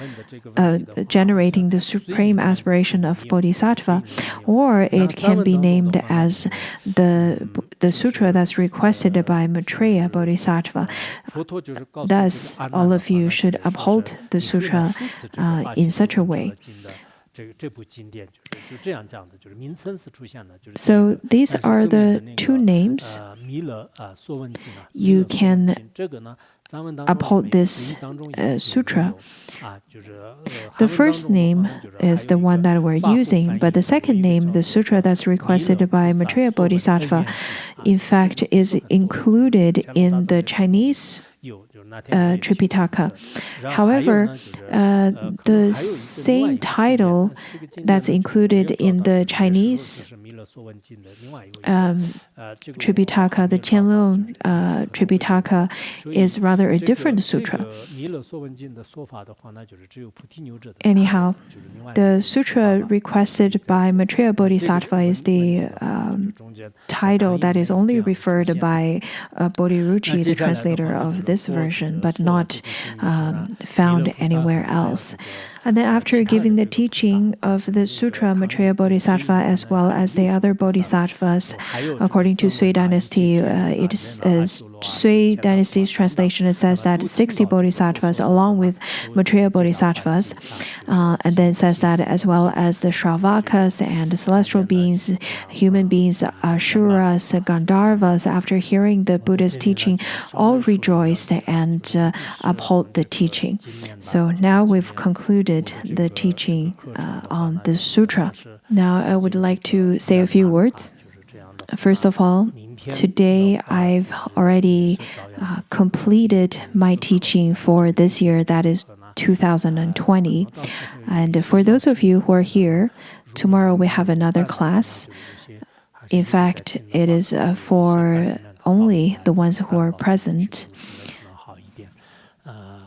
generating the supreme aspiration of bodhisattva, or it can be named as the sutra that's requested by Maitreya Bodhisattva. Thus, all of you should uphold the sutra in such a way. So these are the 2 names. You can uphold this sutra. The first name is the one that we're using, but the second name, the sutra that's requested by Maitreya Bodhisattva, in fact, is included in the Chinese Tripitaka. However, the same title that's included in the Chinese Tripitaka, the Qianlong Tripitaka, is rather a different sutra. Anyhow, the sutra requested by Maitreya Bodhisattva is the title that is only referred by Bodhiruchi, the translator of this version, but not found anywhere else. And then after giving the teaching of the sutra, Maitreya Bodhisattva, as well as the other bodhisattvas, according to Sui Dynasty, Sui Dynasty's translation, it says that 60 bodhisattvas, along with Maitreya Bodhisattvas, and then says that as well as the Shravakas and the celestial beings, human beings, Ashuras, Gandharvas, after hearing the Buddha's teaching, all rejoiced and uphold the teaching. So now we've concluded the teaching on this sutra. Now I would like to say a few words. First of all, today I've already completed my teaching for this year, that is 2020. And for those of you who are here, tomorrow we have another class. In fact, it is for only the ones who are present.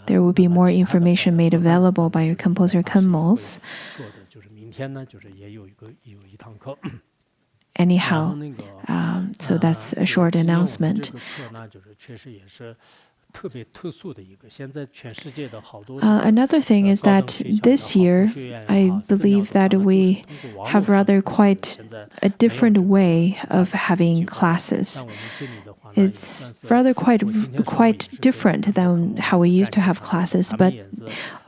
There will be more information made available by your composer Kunmos. Anyhow, so that's a short announcement. Another thing is that this year, I believe that we have rather quite a different way of having classes. It's rather quite different than how we used to have classes, but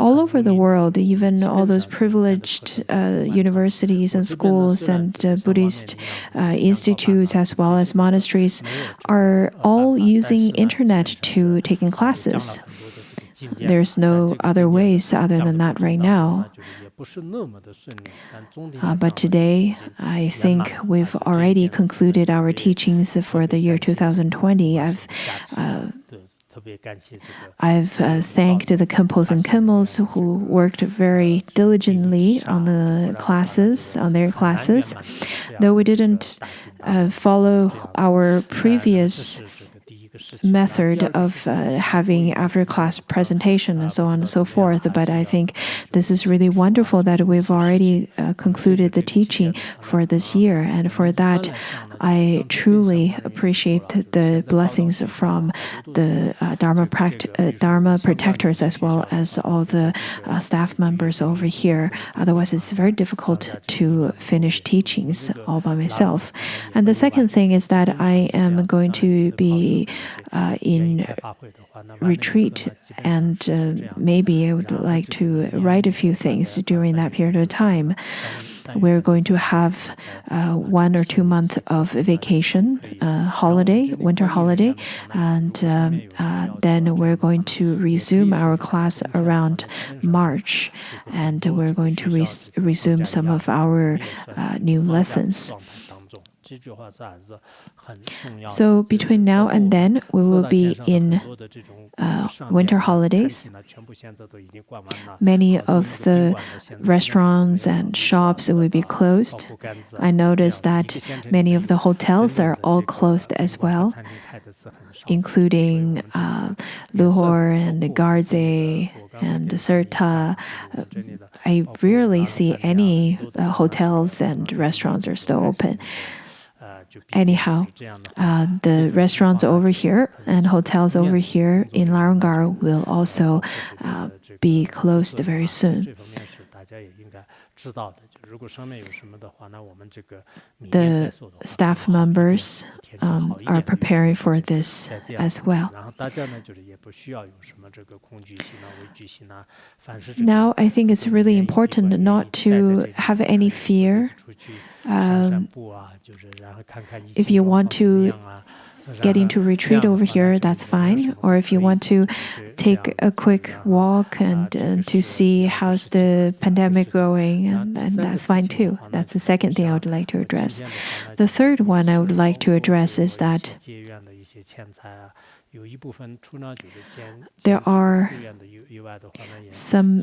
all over the world, even all those privileged universities and schools and Buddhist institutes as well as monasteries are all using internet to taking classes. There's no other ways other than that right now. But today, I think we've already concluded our teachings for the year 2020. I've thanked the Khenpos and Kunmos who worked very diligently on their classes. Though we didn't follow our previous method of having after-class presentation and so on and so forth. But I think this is really wonderful that we've already concluded the teaching for this year. And for that, I truly appreciate the blessings from the Dharma protectors as well as all the staff members over here. Otherwise, it's very difficult to finish teachings all by myself. And the second thing is that I am going to be in retreat, and maybe I would like to write a few things during that period of time. We're going to have 1 or 2 months of vacation, holiday, winter holiday, and then we're going to resume our class around March, and we're going to resume some of our new lessons. So between now and then, we will be in winter holidays. Many of the restaurants and shops will be closed. I noticed that many of the hotels are all closed as well, including Luhor and Garze and Serta. I rarely see any hotels and restaurants are still open. Anyhow, the restaurants over here and hotels over here in Larangar will also be closed very soon. The staff members are preparing for this as well. Now, I think it's really important not to have any fear. If you want to get into retreat over here, that's fine. Or if you want to take a quick walk and to see how's the pandemic going, and that's fine too. That's the second thing I would like to address. The third one I would like to address is that there are some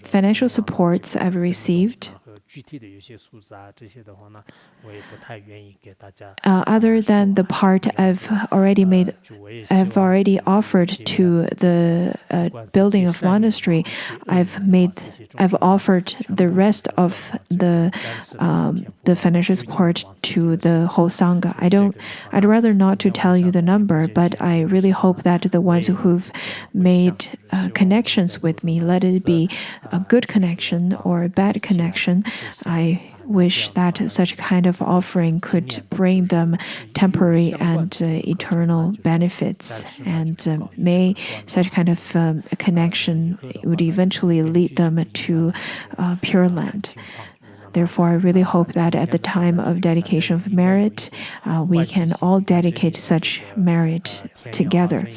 financial supports I've received. Other than the part I've already offered to the building of monastery, I've offered the rest of the financial support to the whole sangha. I'd rather not to tell you the number, but I really hope that the ones who've made connections with me, let it be a good connection or a bad connection, I wish that such kind of offering could bring them temporary and eternal benefits, and may such kind of connection would eventually lead them to Pure Land. Therefore, I really hope that at the time of dedication of merit, we can all dedicate such merit together.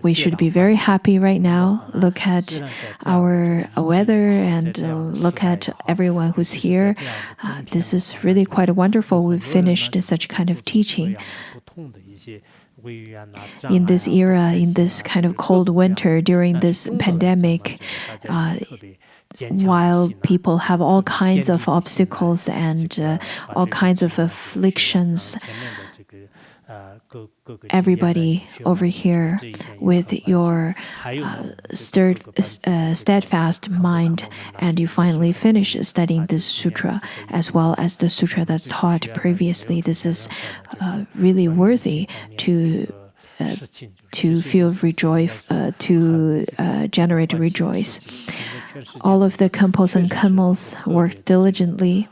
We should be very happy right now. Look at our weather and look at everyone who's here. This is really quite wonderful. We've finished such kind of teaching. In this era, in this kind of cold winter, during this pandemic, while people have all kinds of obstacles and all kinds of afflictions, everybody over here with your steadfast mind, and you finally finish studying this sutra as well as the sutra that's taught previously. This is really worthy to feel rejoice, to generate rejoice. All of the Khenpos and Khenmos worked diligently,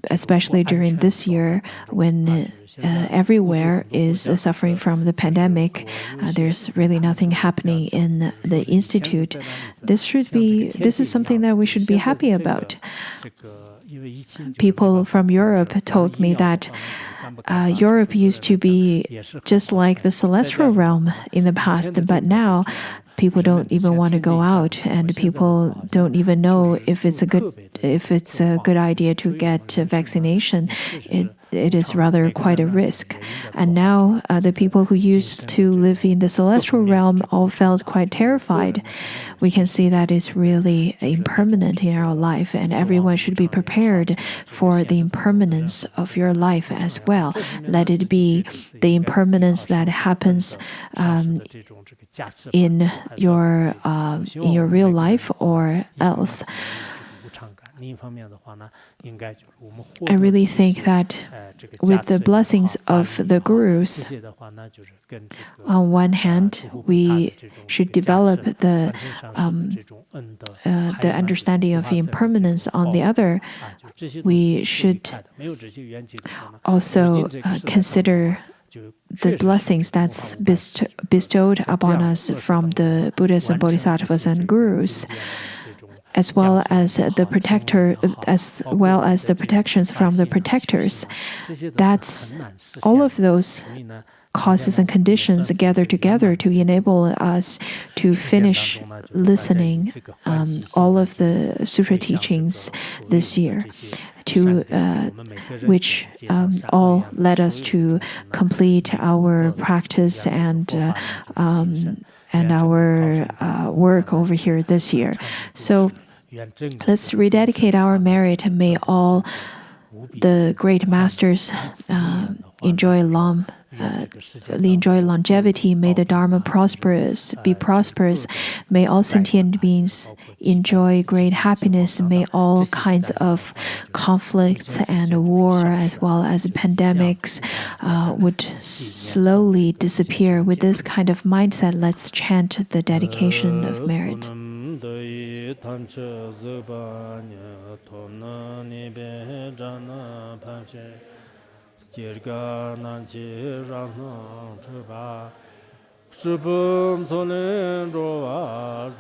especially during this year when everywhere is suffering from the pandemic. There's really nothing happening in the institute. This is something that we should be happy about. People from Europe told me that Europe used to be just like the celestial realm in the past, but now people don't even want to go out, and people don't even know if it's a good idea to get vaccination. It is rather quite a risk. And now the people who used to live in the celestial realm all felt quite terrified. We can see that it's really impermanent in our life, and everyone should be prepared for the impermanence of your life as well. Let it be the impermanence that happens in your real life or else. I really think that with the blessings of the gurus, on one hand, we should develop the understanding of impermanence. On the other, we should also consider the blessings that's bestowed upon us from the Buddhas and Bodhisattvas and gurus, as well as the protections from the protectors. That's all of those causes and conditions gather together to enable us to finish listening all of the sutra teachings this year, which all led us to complete our practice and our work over here this year. So let's rededicate our merit, and may all the great masters enjoy longevity. May the Dharma be prosperous. May all sentient beings enjoy great happiness. May all kinds of conflicts and war, as well as pandemics, would slowly disappear. With this kind of mindset, let's chant the dedication of merit. Jirga nanchi rana chuba Shubum solen roa